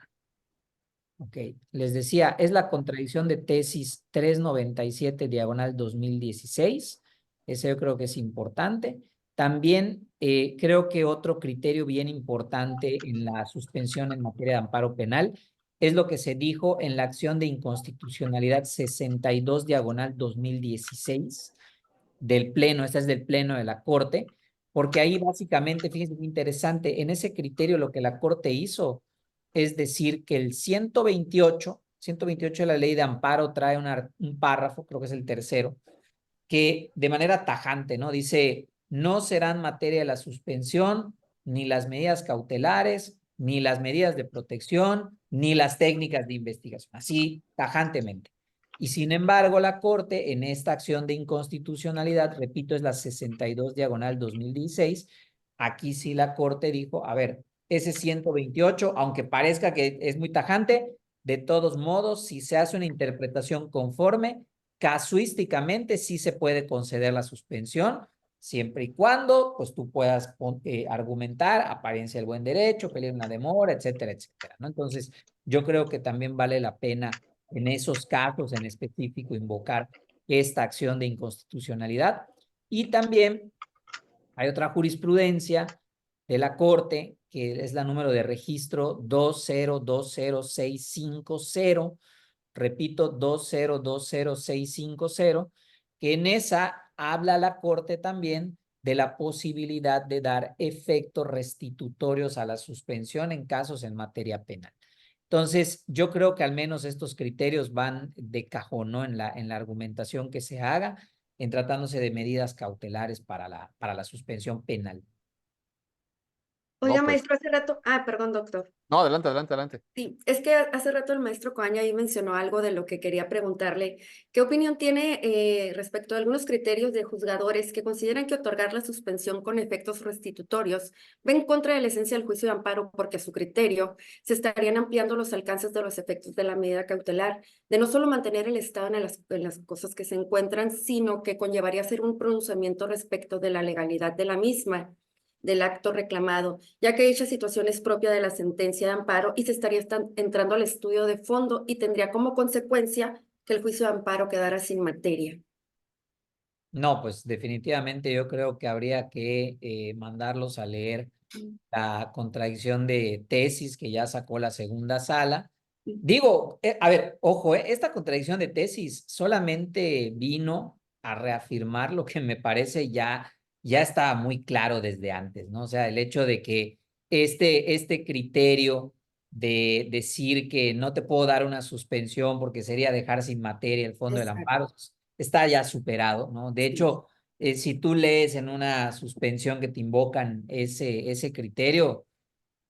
S2: Ok, les decía, es la contradicción de tesis 397 diagonal 2016. Ese yo creo que es importante. También creo que otro criterio bien importante en la suspensión en materia de amparo penal es lo que se dijo en la acción de inconstitucionalidad 62 diagonal 2016 del Pleno. Esta es del Pleno de la Corte, porque ahí básicamente, fíjense qué interesante, en ese criterio lo que la Corte hizo es decir que el 128 de la ley de amparo trae un párrafo, creo que es el tercero, que de manera tajante, ¿no? Dice, no serán materia de la suspensión, ni las medidas cautelares, ni las medidas de protección, ni las técnicas de investigación, así tajantemente. Y sin embargo, la Corte en esta acción de inconstitucionalidad, repito, es la 62 diagonal 2016, aquí sí la Corte dijo, a ver, ese 128, aunque parezca que es muy tajante, de todos modos, si se hace una interpretación conforme, casuísticamente sí se puede conceder la suspensión, siempre y cuando pues tú puedas argumentar apariencia del buen derecho, peligro en la demora, etcétera, etcétera, ¿no? Entonces, yo creo que también vale la pena en esos casos en específico invocar esta acción de inconstitucionalidad. Y también hay otra jurisprudencia de la Corte, que es la número de registro 2020650, repito, 2020650, que en esa habla la Corte también de la posibilidad de dar efectos restitutorios a la suspensión en casos en materia penal. Entonces, yo creo que al menos estos criterios van de cajón, ¿no? En la argumentación que se haga, en tratándose de medidas cautelares para la suspensión penal.
S1: Oiga,
S3: No, pues,
S1: maestro, hace rato, perdón, doctor.
S3: no, adelante, adelante, adelante.
S1: Sí, es que hace rato el maestro Coaña ahí mencionó algo de lo que quería preguntarle. ¿Qué opinión tiene respecto a algunos criterios de juzgadores que consideran que otorgar la suspensión con efectos restitutorios va en contra de la esencia del juicio de amparo porque a su criterio se estarían ampliando los alcances de los efectos de la medida cautelar, de no solo mantener el Estado en las cosas que se encuentran, sino que conllevaría hacer un pronunciamiento respecto de la legalidad de la misma, del acto reclamado, ya que dicha situación es propia de la sentencia de amparo y se estaría entrando al estudio de fondo y tendría como consecuencia que el juicio de amparo quedara sin materia.
S2: No, pues definitivamente yo creo que habría que mandarlos a leer la contradicción de tesis que ya sacó la segunda sala. Digo, a ver, ojo, esta contradicción de tesis solamente vino a reafirmar lo que me parece ya estaba muy claro desde antes, ¿no? O sea, el hecho de que este criterio de decir que no te puedo dar una suspensión porque sería dejar sin materia el fondo del
S1: Exacto.
S2: amparo, está ya superado, ¿no? De
S1: Sí,
S2: hecho, si tú lees en una suspensión que te invocan ese criterio,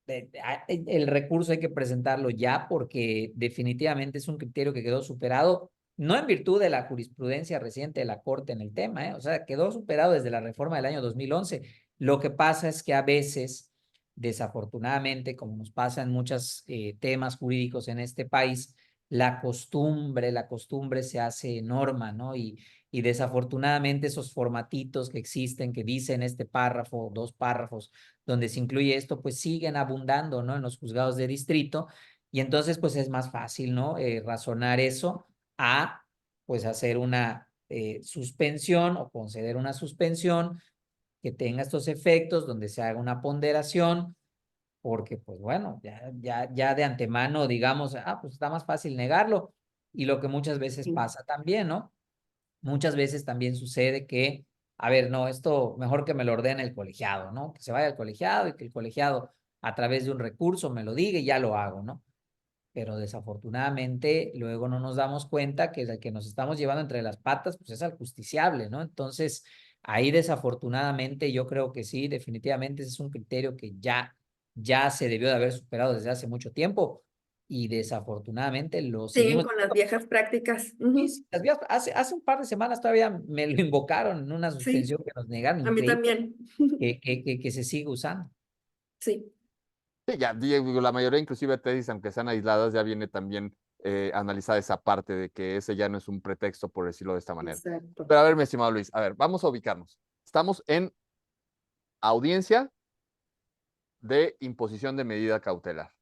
S2: el recurso hay que presentarlo ya porque definitivamente es un criterio que quedó superado, no en virtud de la jurisprudencia reciente de la Corte en el tema, o sea, quedó superado desde la reforma del año 2011. Lo que pasa es que a veces, desafortunadamente, como nos pasa en muchos temas jurídicos en este país, la costumbre se hace norma, ¿no? Y desafortunadamente esos formatitos que existen, que dicen este párrafo, dos párrafos, donde se incluye esto, pues siguen abundando, ¿no? En los juzgados de distrito. Y entonces, pues es más fácil, ¿no? Razonar eso a, pues, hacer una suspensión o conceder una suspensión que tenga estos efectos, donde se haga una ponderación, porque, pues bueno, ya de antemano, digamos, pues está más fácil negarlo. Y lo que muchas veces
S1: sí,
S2: pasa también, ¿no? Muchas veces también sucede que, a ver, no, esto mejor que me lo ordene el colegiado, ¿no? Que se vaya al colegiado y que el colegiado a través de un recurso me lo diga y ya lo hago, ¿no? Pero desafortunadamente luego no nos damos cuenta que el que nos estamos llevando entre las patas, pues es al justiciable, ¿no? Entonces, ahí desafortunadamente yo creo que sí, definitivamente ese es un criterio que ya se debió de haber superado desde hace mucho tiempo y desafortunadamente lo
S1: siguen
S2: seguimos.
S1: con las viejas prácticas.
S2: Sí,
S1: Ujú.
S2: sí, hace un par de semanas todavía me lo invocaron en una
S1: Sí,
S2: suspensión que nos negaron,
S1: a mí
S2: increíble
S1: también.
S2: que se siga usando.
S1: Sí,
S3: Sí, ya digo, la mayoría, inclusive tesis, aunque sean aisladas, ya viene también analizada esa parte de que ese ya no es un pretexto, por decirlo de esta manera.
S1: exacto.
S3: Pero a ver, mi estimado Luis, a ver, vamos a ubicarnos. Estamos en audiencia de imposición de medida cautelar.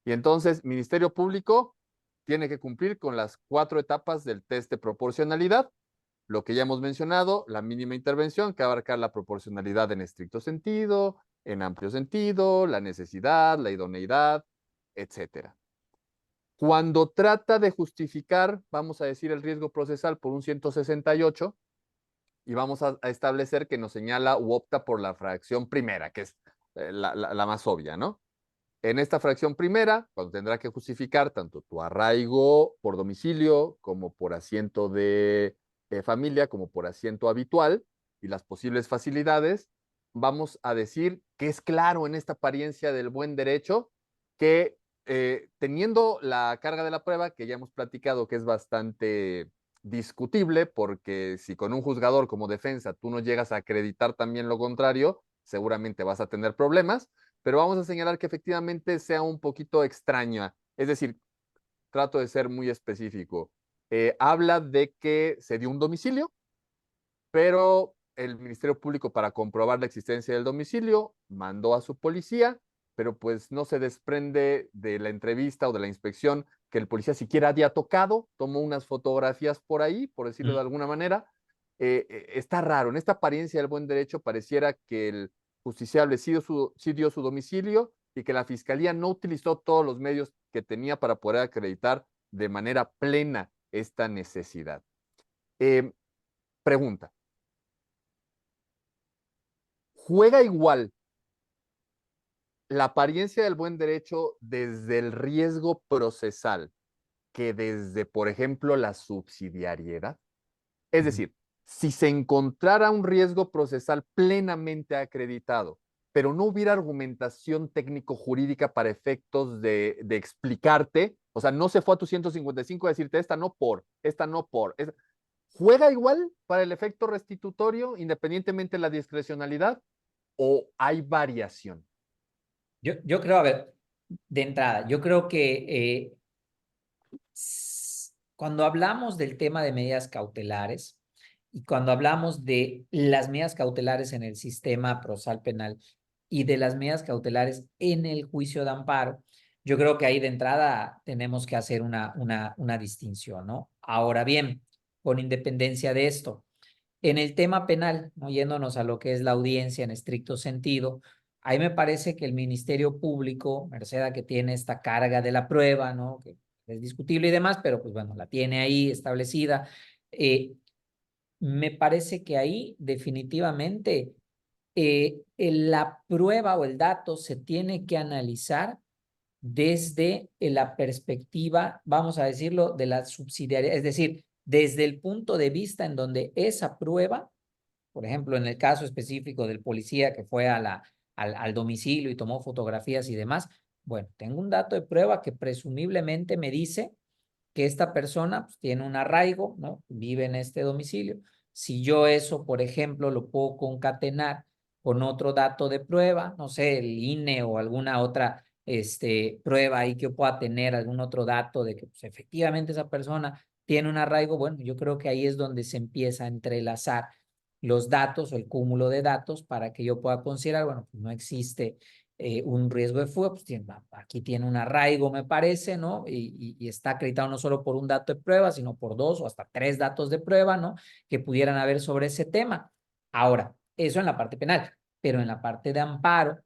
S3: Y entonces, Ministerio Público tiene que cumplir con las 4 etapas del test de proporcionalidad, lo que ya hemos mencionado, la mínima intervención, que abarca la proporcionalidad en estricto sentido, en amplio sentido, la necesidad, la idoneidad, etcétera. Cuando trata de justificar, vamos a decir, el riesgo procesal por un 168, y vamos a establecer que nos señala u opta por la fracción primera, que es la más obvia, ¿no? En esta fracción primera, cuando tendrá que justificar tanto tu arraigo por domicilio como por asiento de familia, como por asiento habitual y las posibles facilidades, vamos a decir que es claro en esta apariencia del buen derecho que teniendo la carga de la prueba, que ya hemos platicado que es bastante discutible, porque si con un juzgador como defensa tú no llegas a acreditar también lo contrario, seguramente vas a tener problemas, pero vamos a señalar que efectivamente sea un poquito extraña. Es decir, trato de ser muy específico. Habla de que se dio un domicilio, pero el Ministerio Público, para comprobar la existencia del domicilio, mandó a su policía, pero pues no se desprende de la entrevista o de la inspección que el policía siquiera había tocado, tomó unas fotografías por ahí, por decirlo de alguna manera. Está raro, en esta apariencia del buen derecho pareciera que el justiciable sí dio su domicilio y que la fiscalía no utilizó todos los medios que tenía para poder acreditar de manera plena esta necesidad. Eh, Pregunta, ¿juega igual la apariencia del buen derecho desde el riesgo procesal que desde, por ejemplo, la subsidiariedad? Es decir, si se encontrara un riesgo procesal plenamente acreditado pero no hubiera argumentación técnico-jurídica para efectos de explicarte, o sea, no se fue a tu 155 a decirte esta no por, esta no por. ¿Juega igual para el efecto restitutorio, independientemente de la discrecionalidad, o hay variación?
S2: Yo creo, a ver, de entrada, yo creo que cuando hablamos del tema de medidas cautelares y cuando hablamos de las medidas cautelares en el sistema procesal penal y de las medidas cautelares en el juicio de amparo, yo creo que ahí de entrada tenemos que hacer una distinción, ¿no? Ahora bien, con independencia de esto, en el tema penal, ¿no? Yéndonos a lo que es la audiencia en estricto sentido, ahí me parece que el Ministerio Público, merced a que tiene esta carga de la prueba, ¿no? Que es discutible y demás, pero pues bueno, la tiene ahí establecida. Me parece que ahí definitivamente la prueba o el dato se tiene que analizar desde la perspectiva, vamos a decirlo, de la subsidiariedad, es decir, desde el punto de vista en donde esa prueba, por ejemplo, en el caso específico del policía que fue al domicilio y tomó fotografías y demás, bueno, tengo un dato de prueba que presumiblemente me dice que esta persona pues, tiene un arraigo, ¿no? Vive en este domicilio. Si yo eso, por ejemplo, lo puedo concatenar con otro dato de prueba, no sé, el INE o alguna otra prueba ahí que yo pueda tener, algún otro dato de que pues, efectivamente esa persona tiene un arraigo, bueno, yo creo que ahí es donde se empieza a entrelazar los datos o el cúmulo de datos para que yo pueda considerar, bueno, pues no existe un riesgo de fuga, pues aquí tiene un arraigo, me parece, ¿no? Y está acreditado no solo por un dato de prueba, sino por 2 o hasta 3 datos de prueba, ¿no? Que pudieran haber sobre ese tema. Ahora, eso en la parte penal, pero en la parte de amparo,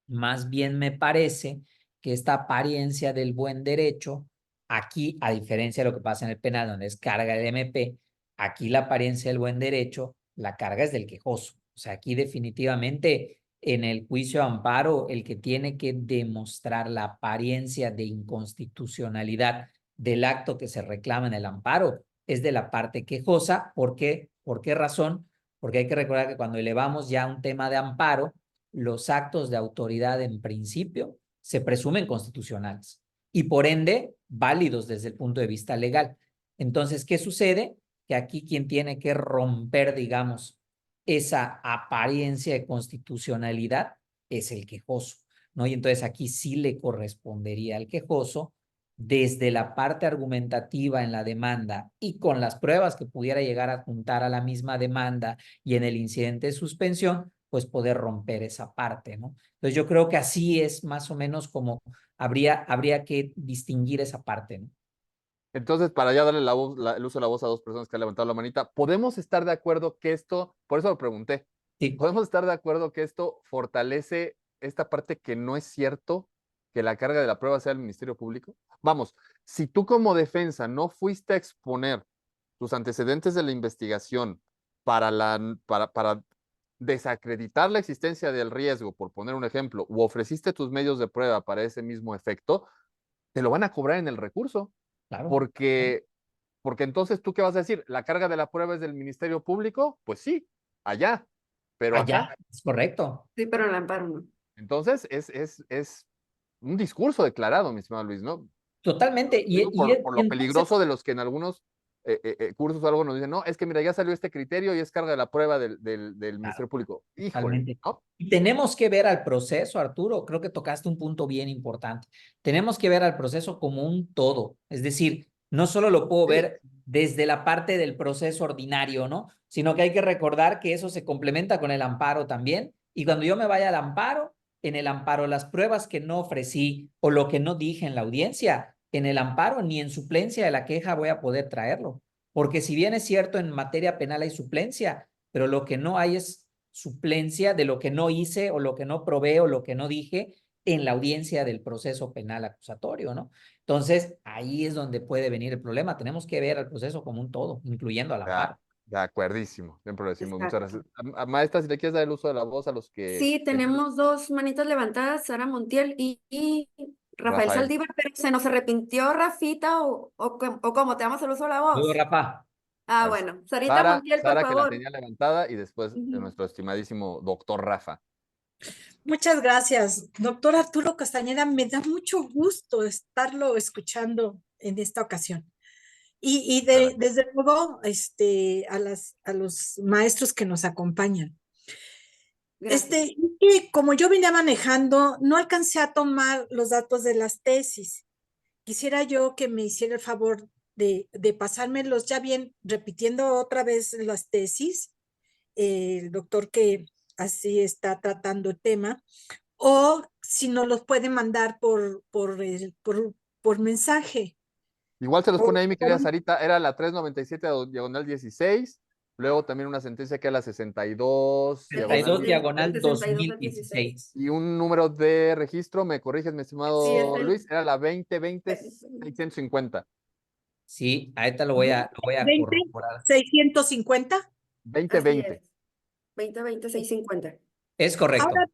S2: más bien me parece que esta apariencia del buen derecho, aquí, a diferencia de lo que pasa en el penal, donde es carga del MP, aquí la apariencia del buen derecho, la carga es del quejoso. O sea, aquí definitivamente en el juicio de amparo, el que tiene que demostrar la apariencia de inconstitucionalidad del acto que se reclama en el amparo es de la parte quejosa. ¿Por qué? ¿Por qué razón? Porque hay que recordar que cuando elevamos ya un tema de amparo, los actos de autoridad en principio se presumen constitucionales y por ende válidos desde el punto de vista legal. Entonces, ¿qué sucede? Que aquí quien tiene que romper, digamos, esa apariencia de constitucionalidad es el quejoso, ¿no? Y entonces aquí sí le correspondería al quejoso desde la parte argumentativa en la demanda y con las pruebas que pudiera llegar a juntar a la misma demanda y en el incidente de suspensión, pues poder romper esa parte, ¿no? Entonces yo creo que así es más o menos como habría que distinguir esa parte, ¿no?
S3: Entonces, para ya darle el uso de la voz a dos personas que han levantado la manita, ¿podemos estar de acuerdo que esto, por eso lo pregunté,
S2: Sí,
S3: podemos estar de acuerdo que esto fortalece esta parte que no es cierto que la carga de la prueba sea el Ministerio Público? Vamos, si tú como defensa no fuiste a exponer tus antecedentes de la investigación para desacreditar la existencia del riesgo, por poner un ejemplo, u ofreciste tus medios de prueba para ese mismo efecto, te lo van a cobrar en el recurso,
S2: claro.
S3: porque, porque entonces tú qué vas a decir, ¿la carga de la prueba es del Ministerio Público? Pues sí, allá, pero
S2: Allá,
S3: acá.
S2: es correcto.
S1: Sí, pero en el amparo no.
S3: Entonces es un discurso declarado, mi estimado Luis, ¿no?
S2: Totalmente.
S3: Digo por
S2: Y
S3: lo
S2: entonces,
S3: peligroso de los que en algunos cursos o algo nos dicen, no, es que mira, ya salió este criterio y es carga de la prueba del
S2: claro,
S3: Ministerio Público. Híjole,
S2: totalmente.
S3: ¿no?
S2: Y tenemos que ver al proceso, Arturo, creo que tocaste un punto bien importante. Tenemos que ver al proceso como un todo, es decir, no solo lo puedo
S3: Sí,
S2: ver desde la parte del proceso ordinario, ¿no? Sino que hay que recordar que eso se complementa con el amparo también. Y cuando yo me vaya al amparo, en el amparo las pruebas que no ofrecí o lo que no dije en la audiencia, en el amparo ni en suplencia de la queja voy a poder traerlo. Porque si bien es cierto en materia penal hay suplencia, pero lo que no hay es suplencia de lo que no hice o lo que no probé o lo que no dije en la audiencia del proceso penal acusatorio, ¿no? Entonces, ahí es donde puede venir el problema. Tenemos que ver el proceso como un todo, incluyendo al
S3: ya,
S2: amparo.
S3: de acuerdísimo, siempre lo decimos, muchas
S1: Exacto.
S3: gracias. Maestra, si le quieres dar el uso de la voz a los
S1: Sí,
S3: que
S1: tenemos dos manitas levantadas, Sara Montiel y Rafael
S3: Rafael.
S1: Saldívar, pero se nos arrepintió Rafita o cómo te damos el uso de la
S2: Luego,
S1: voz.
S2: Rafa,
S1: Ah,
S3: Pues,
S1: bueno, Sarita
S3: Sara,
S1: Montiel, por
S3: Sara que la
S1: favor.
S3: tenía levantada y después
S1: Ujú.
S3: nuestro estimadísimo doctor Rafa.
S4: Muchas gracias, doctor Arturo Castañeda. Me da mucho gusto estarlo escuchando en esta ocasión.
S3: Caray.
S4: Desde luego, a los maestros que nos acompañan.
S1: Gracias.
S4: Y como yo venía manejando, no alcancé a tomar los datos de las tesis. Quisiera yo que me hiciera el favor de pasármelos ya bien, repitiendo otra vez las tesis, el doctor que así está tratando el tema, o si nos los puede mandar por mensaje.
S3: Igual se los pone ahí mi querida
S4: Por-
S3: Sarita, era la 397 diagonal 16, luego también una sentencia que era la 62
S2: 32
S3: diagonal
S2: diagonal
S1: 62 al
S2: 2016.
S3: y un número de registro, me corriges mi
S1: Sí, es
S3: estimado
S1: el
S3: Luis, era la 2020-650.
S2: Sí, ahorita lo voy a
S4: 20,
S2: corroborar.
S4: 650.
S1: Así
S3: 2020.
S1: es. 2020, 650.
S2: Es correcto.
S4: Ahora,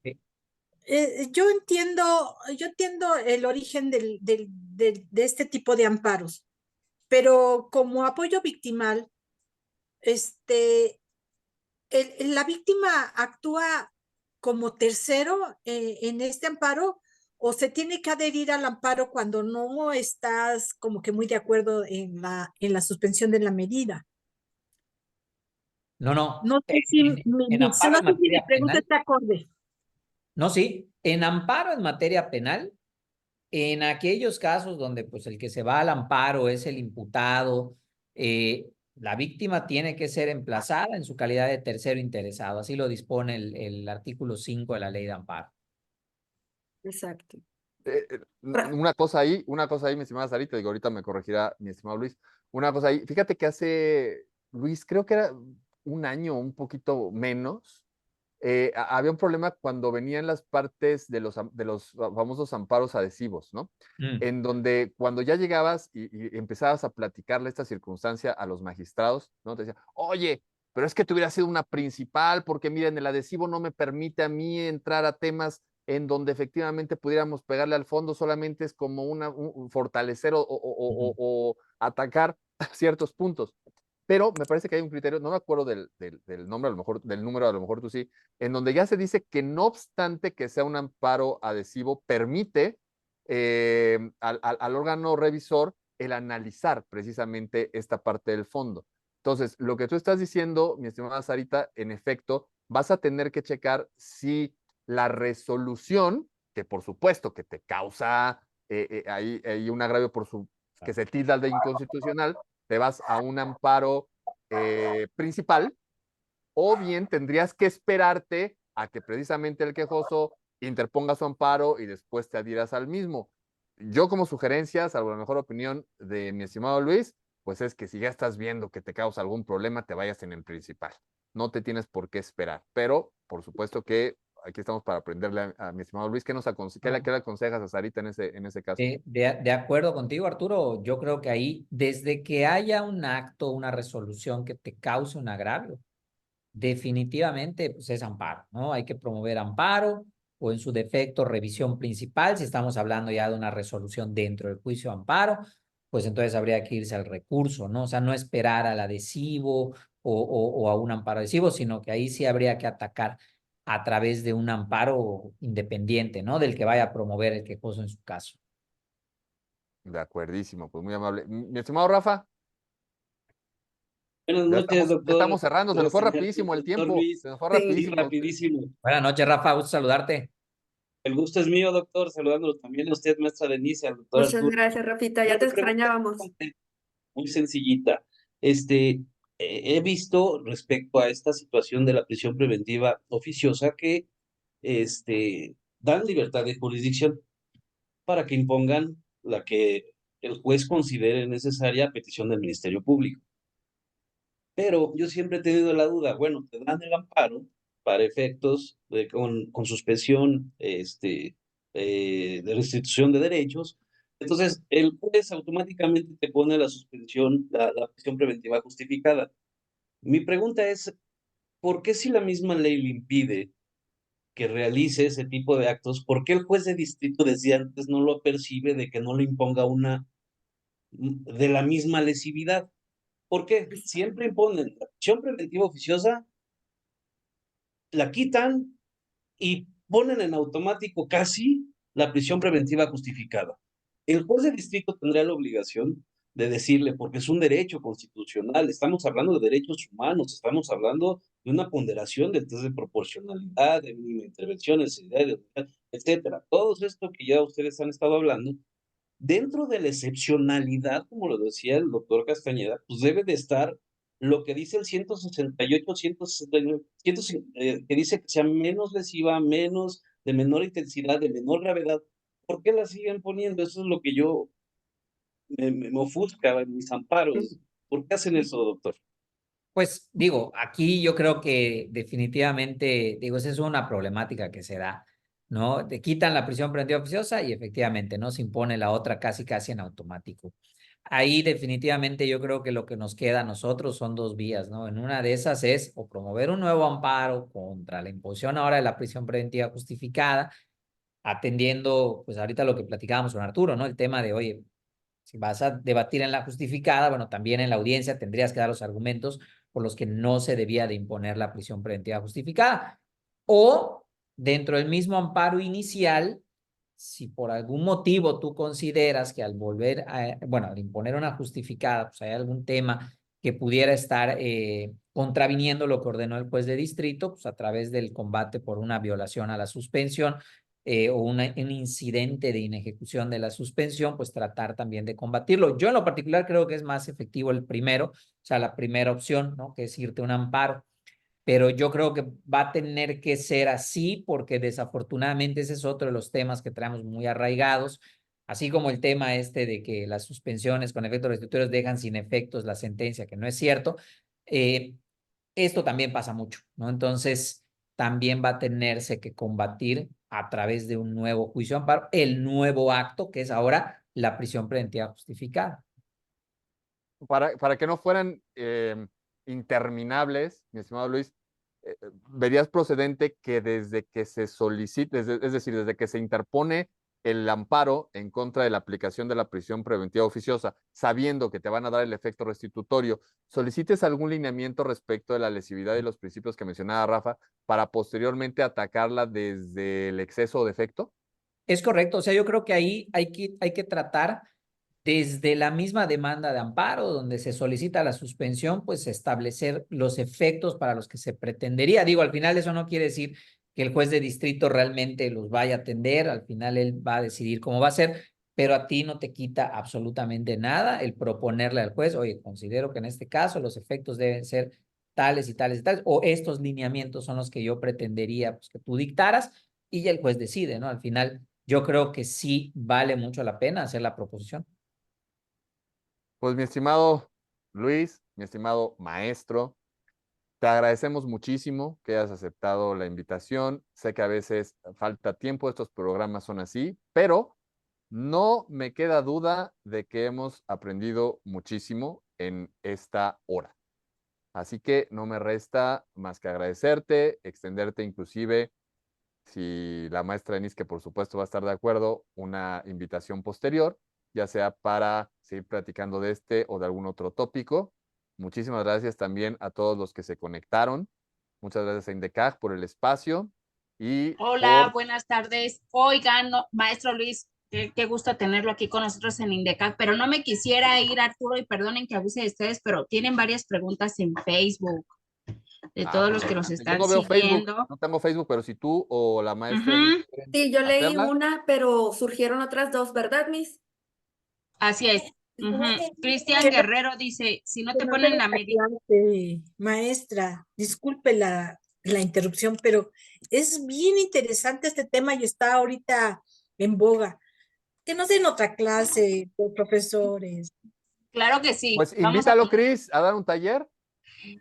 S4: yo entiendo el origen de este tipo de amparos, pero como apoyo victimal, este, la víctima actúa como tercero en este amparo o se tiene que adherir al amparo cuando no estás como que muy de acuerdo en la suspensión de la medida.
S2: No, no.
S4: No sé si
S2: En amparo
S4: no
S2: en
S4: sé si mi
S2: materia
S4: pregunta
S2: penal.
S4: está acorde.
S2: No, sí. En amparo en materia penal, en aquellos casos donde pues el que se va al amparo es el imputado, la víctima tiene que ser emplazada en su calidad de tercero interesado. Así lo dispone el artículo 5 de la ley de amparo.
S1: Exacto.
S3: Una cosa ahí, mi estimada Sarita, digo, ahorita me corregirá mi estimado Luis. Una cosa ahí, fíjate que hace, Luis, creo que era un año, un poquito menos, había un problema cuando venían las partes de los famosos amparos adhesivos, ¿no?
S2: Mm.
S3: En donde cuando ya llegabas y empezabas a platicarle esta circunstancia a los magistrados, ¿no? Te decía, oye, pero es que te hubiera sido una principal, porque miren, el adhesivo no me permite a mí entrar a temas en donde efectivamente pudiéramos pegarle al fondo, solamente es como un fortalecer o atacar ciertos puntos. Pero me parece que hay un criterio, no me acuerdo del nombre, a lo mejor, del número, a lo mejor tú sí, en donde ya se dice que no obstante que sea un amparo adhesivo, permite al órgano revisor el analizar precisamente esta parte del fondo. Entonces, lo que tú estás diciendo, mi estimada Sarita, en efecto, vas a tener que checar si la resolución, que por supuesto que te causa ahí un agravio por su, que se tilda de inconstitucional, te vas a un amparo principal, o bien tendrías que esperarte a que precisamente el quejoso interponga su amparo y después te adhieras al mismo. Yo como sugerencia, salvo la mejor opinión de mi estimado Luis, pues es que si ya estás viendo que te causa algún problema, te vayas en el principal. No te tienes por qué esperar, pero por supuesto que aquí estamos para aprenderle a mi estimado Luis. ¿Qué le aconsejas a Sarita en ese caso?
S2: De acuerdo contigo, Arturo. Yo creo que ahí, desde que haya un acto, una resolución que te cause un agravio, definitivamente pues es amparo, ¿no? Hay que promover amparo o en su defecto revisión principal. Si estamos hablando ya de una resolución dentro del juicio de amparo, pues entonces habría que irse al recurso, ¿no? O sea, no esperar al adhesivo o a un amparo adhesivo, sino que ahí sí habría que atacar a través de un amparo independiente, ¿no? Del que vaya a promover el quejoso en su caso.
S3: De acuerdísimo, pues muy amable. Mi estimado Rafa,
S5: Buenas
S3: ya
S5: noches, doctor.
S3: estamos cerrando, se nos fue rapidísimo el
S5: Doctor
S3: tiempo,
S5: Luis.
S3: se nos fue
S1: Sí.
S5: Sí,
S3: rapidísimo.
S5: rapidísimo.
S2: Buenas noches, Rafa, gusto saludarte.
S5: El gusto es mío, doctor, saludándolo también a usted, maestra Denise, al doctor
S1: Muchas
S5: Arturo.
S1: gracias, Rafita. Ya
S5: Una
S1: te
S5: pregunta
S1: extrañábamos.
S5: muy sencillita. He visto respecto a esta situación de la prisión preventiva oficiosa que dan libertad de jurisdicción para que impongan la que el juez considere necesaria a petición del Ministerio Público. Pero yo siempre he tenido la duda, bueno, te dan el amparo para efectos con suspensión de restitución de derechos. Entonces, el juez automáticamente te pone la suspensión, la prisión preventiva justificada. Mi pregunta es, ¿por qué si la misma ley le impide que realice ese tipo de actos, por qué el juez de distrito desde antes no lo percibe de que no le imponga una de la misma lesividad? ¿Por qué? Siempre imponen la prisión preventiva oficiosa, la quitan y ponen en automático casi la prisión preventiva justificada. El juez de distrito tendría la obligación de decirle, porque es un derecho constitucional, estamos hablando de derechos humanos, estamos hablando de una ponderación del test de proporcionalidad, de mínima intervención, necesidad, etcétera. Todo esto que ya ustedes han estado hablando, dentro de la excepcionalidad, como lo decía el doctor Castañeda, pues debe de estar lo que dice el 168, 169, que dice que sea menos lesiva, menos, de menor intensidad, de menor gravedad. ¿Por qué la siguen poniendo? Eso es lo que yo me ofusca en mis amparos. ¿Por qué hacen eso, doctor?
S2: Pues digo, aquí yo creo que definitivamente, digo, esa es una problemática que se da, ¿no? Te quitan la prisión preventiva oficiosa y efectivamente, ¿no? Se impone la otra casi en automático. Ahí definitivamente yo creo que lo que nos queda a nosotros son dos vías, ¿no? En una de esas es o promover un nuevo amparo contra la imposición ahora de la prisión preventiva justificada, atendiendo, pues ahorita lo que platicábamos con Arturo, ¿no? El tema de, oye, si vas a debatir en la justificada, bueno, también en la audiencia tendrías que dar los argumentos por los que no se debía de imponer la prisión preventiva justificada. O dentro del mismo amparo inicial, si por algún motivo tú consideras que al volver a, bueno, al imponer una justificada, pues hay algún tema que pudiera estar contraviniendo lo que ordenó el juez de distrito, pues a través del combate por una violación a la suspensión, o un incidente de inejecución de la suspensión, pues tratar también de combatirlo. Yo en lo particular creo que es más efectivo el primero, o sea, la primera opción, ¿no? Que es irte a un amparo. Pero yo creo que va a tener que ser así porque desafortunadamente ese es otro de los temas que traemos muy arraigados, así como el tema este de que las suspensiones con efectos restitutorios dejan sin efectos la sentencia, que no es cierto. Esto también pasa mucho, ¿no? Entonces, también va a tenerse que combatir a través de un nuevo juicio de amparo, el nuevo acto que es ahora la prisión preventiva justificada.
S3: Para que no fueran interminables, mi estimado Luis, verías procedente que desde que se solicite, es decir, desde que se interpone el amparo en contra de la aplicación de la prisión preventiva oficiosa, sabiendo que te van a dar el efecto restitutorio, solicites algún lineamiento respecto de la lesividad y los principios que mencionaba Rafa para posteriormente atacarla desde el exceso o defecto?
S2: Es correcto, o sea, yo creo que ahí hay que tratar desde la misma demanda de amparo, donde se solicita la suspensión, pues establecer los efectos para los que se pretendería. Digo, al final eso no quiere decir que el juez de distrito realmente los vaya a atender, al final él va a decidir cómo va a ser, pero a ti no te quita absolutamente nada el proponerle al juez, oye, considero que en este caso los efectos deben ser tales y tales y tales, o estos lineamientos son los que yo pretendería pues, que tú dictaras, y ya el juez decide, ¿no? Al final, yo creo que sí vale mucho la pena hacer la proposición.
S3: Pues mi estimado Luis, mi estimado maestro, te agradecemos muchísimo que hayas aceptado la invitación. Sé que a veces falta tiempo, estos programas son así, pero no me queda duda de que hemos aprendido muchísimo en esta hora. Así que no me resta más que agradecerte, extenderte inclusive, si la maestra Denise, que por supuesto va a estar de acuerdo, una invitación posterior, ya sea para seguir platicando de este o de algún otro tópico. Muchísimas gracias también a todos los que se conectaron. Muchas gracias a Indecag por el espacio y
S6: Hola,
S3: por...
S6: buenas tardes. Oigan, maestro Luis, qué gusto tenerlo aquí con nosotros en INDECAC, pero no me quisiera ir, Arturo, y perdonen que abuse de ustedes, pero tienen varias preguntas en Facebook de todos los que nos
S3: Yo
S6: están
S3: no veo Facebook,
S6: siguiendo.
S3: no tengo Facebook, pero si tú o la maestra Denise
S6: Ujú,
S3: quieren
S1: Sí, yo leí
S3: hacerla.
S1: una, pero surgieron otras dos, ¿verdad, Miss?
S6: así es. Ujú. Cristian
S4: Que no,
S6: Guerrero dice, si no
S4: que
S6: te
S4: no se
S6: ponen
S4: me
S6: la medida,
S4: clase, maestra, disculpe la interrupción, pero es bien interesante este tema y está ahorita en boga. Que nos den otra clase, profesores.
S6: claro que sí,
S3: Pues
S6: vamos a
S3: invítalo, Cris, a dar un taller.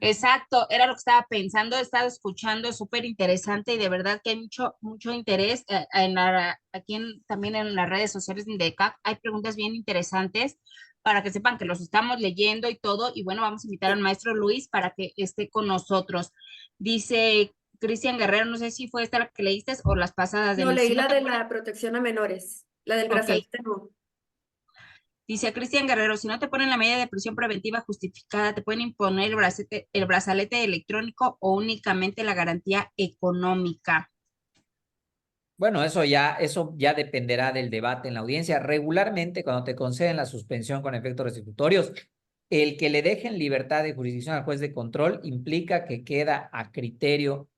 S6: exacto, era lo que estaba pensando, he estado escuchando, es súper interesante y de verdad que hay mucho interés también en las redes sociales de INDECAC, hay preguntas bien interesantes para que sepan que los estamos leyendo y todo, y bueno, vamos a invitar al maestro Luis para que esté con nosotros. Dice Cristian Guerrero, no sé si fue esta la que leíste o las pasadas de
S1: No,
S6: mí.
S1: leí
S6: Si no
S1: la
S6: te
S1: de
S6: ponen,
S1: la protección a menores, la del
S6: ok,
S1: brazalete no.
S6: dice Cristian Guerrero, si no te ponen la medida de prisión preventiva justificada, te pueden imponer el brazalete electrónico o únicamente la garantía económica.
S2: Bueno, eso ya dependerá del debate en la audiencia. Regularmente, cuando te conceden la suspensión con efectos restitutorios, el que le dejen libertad de jurisdicción al juez de control implica que queda a criterio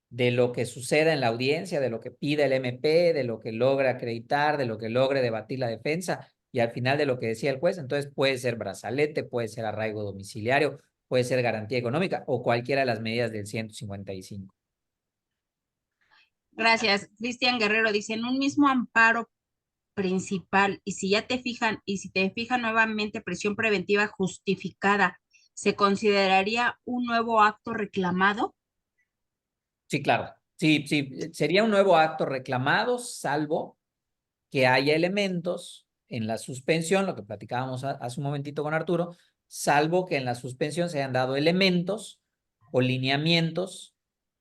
S2: de lo que suceda en la audiencia, de lo que pida el MP, de lo que logre acreditar, de lo que logre debatir la defensa y al final de lo que decía el juez. Entonces puede ser brazalete, puede ser arraigo domiciliario, puede ser garantía económica o cualquiera de las medidas del 155.
S6: Gracias. Cristian Guerrero dice, en un mismo amparo principal, y si te fijan nuevamente prisión preventiva justificada, ¿se consideraría un nuevo acto reclamado?
S2: Sí, claro. Sí, sería un nuevo acto reclamado, salvo que haya elementos en la suspensión, lo que platicábamos hace un momentito con Arturo, salvo que en la suspensión se hayan dado elementos o lineamientos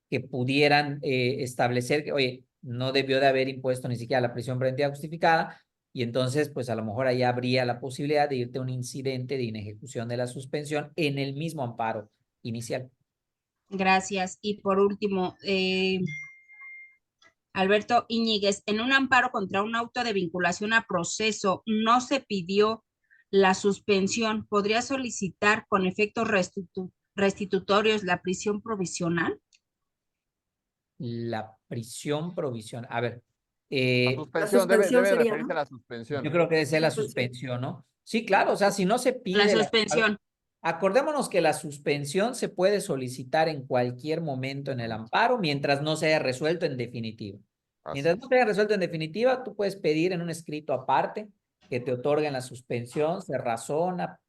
S2: que pudieran establecer que, oye, no debió de haber impuesto ni siquiera la prisión preventiva justificada, y entonces, pues a lo mejor ahí habría la posibilidad de irte a un incidente de inejecución de la suspensión en el mismo amparo inicial.
S6: Gracias. Y por último, Alberto Iñiguez, en un amparo contra un auto de vinculación a proceso no se pidió la suspensión. ¿Podría solicitar con efectos restitutorios la prisión provisional?
S2: La prisión provisional. A ver,
S3: La
S1: La
S3: suspensión,
S1: suspensión
S3: debe
S1: sería,
S3: referirse a
S1: ¿no?
S3: la suspensión.
S2: yo creo que debe ser la
S1: Suspensión.
S2: suspensión, ¿no? Sí, claro, o sea, si no se
S6: La
S2: pide
S6: suspensión.
S2: acordémonos que la suspensión se puede solicitar en cualquier momento en el amparo mientras no se haya resuelto en definitiva.
S3: Así
S2: Mientras
S3: es.
S2: no se haya resuelto en definitiva, tú puedes pedir en un escrito aparte que te otorguen la suspensión, se razona,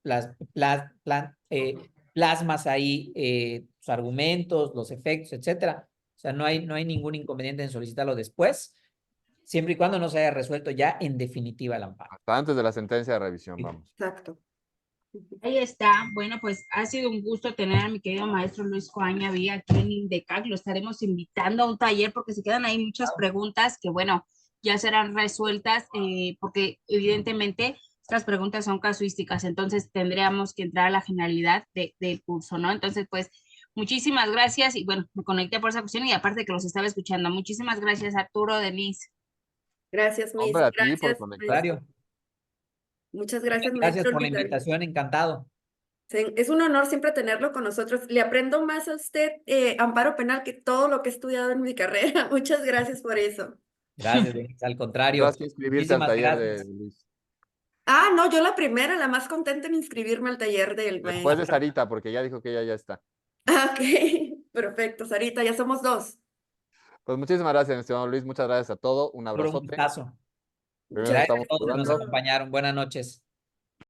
S2: plasmas ahí tus argumentos, los efectos, etcétera. O sea, no hay ningún inconveniente en solicitarlo después, siempre y cuando no se haya resuelto ya en definitiva el amparo.
S3: Hasta antes de la sentencia de revisión,
S2: Sí.
S3: vamos.
S1: Exacto.
S6: Ahí está. Bueno, pues ha sido un gusto tener a mi querido maestro Luis Coaña Vía aquí en INDECAC. Lo estaremos invitando a un taller porque se quedan ahí muchas preguntas que, bueno, ya serán resueltas porque evidentemente estas preguntas son casuísticas, entonces tendríamos que entrar a la generalidad del curso, ¿no? Entonces, pues, muchísimas gracias y bueno, me conecté por esa cuestión y aparte que los estaba escuchando. Muchísimas gracias, Arturo, Denise.
S1: Gracias, Miss.
S3: Hombre, a ti por
S1: Gracias,
S3: conectar.
S1: maestro.
S2: Contrario,
S1: Muchas gracias,
S2: gracias
S1: maestro
S2: por la
S1: Luis David.
S2: invitación, encantado.
S1: Es un honor siempre tenerlo con nosotros. Le aprendo más a usted, amparo penal, que todo lo que he estudiado en mi carrera. Muchas gracias por eso.
S2: Gracias, Denise. Al contrario,
S3: Tendrás que inscribirte al
S2: muchísimas
S3: taller de
S2: gracias.
S3: Luis.
S1: Ah, no, yo la primera, la más contenta en inscribirme al taller del
S3: Después de
S1: maestro.
S3: Sarita, porque ya dijo que ella ya está.
S1: Ah, ok, perfecto, Sarita, ya somos dos.
S3: Pues muchísimas gracias, mi estimado Luis. Muchas gracias a todos. Un
S2: Por un
S3: abrazote.
S2: gustazo.
S3: Primero
S1: Muchas
S2: Gracias a
S3: estamos
S1: gracias.
S2: todos que nos
S3: saludando.
S2: acompañaron. Buenas noches.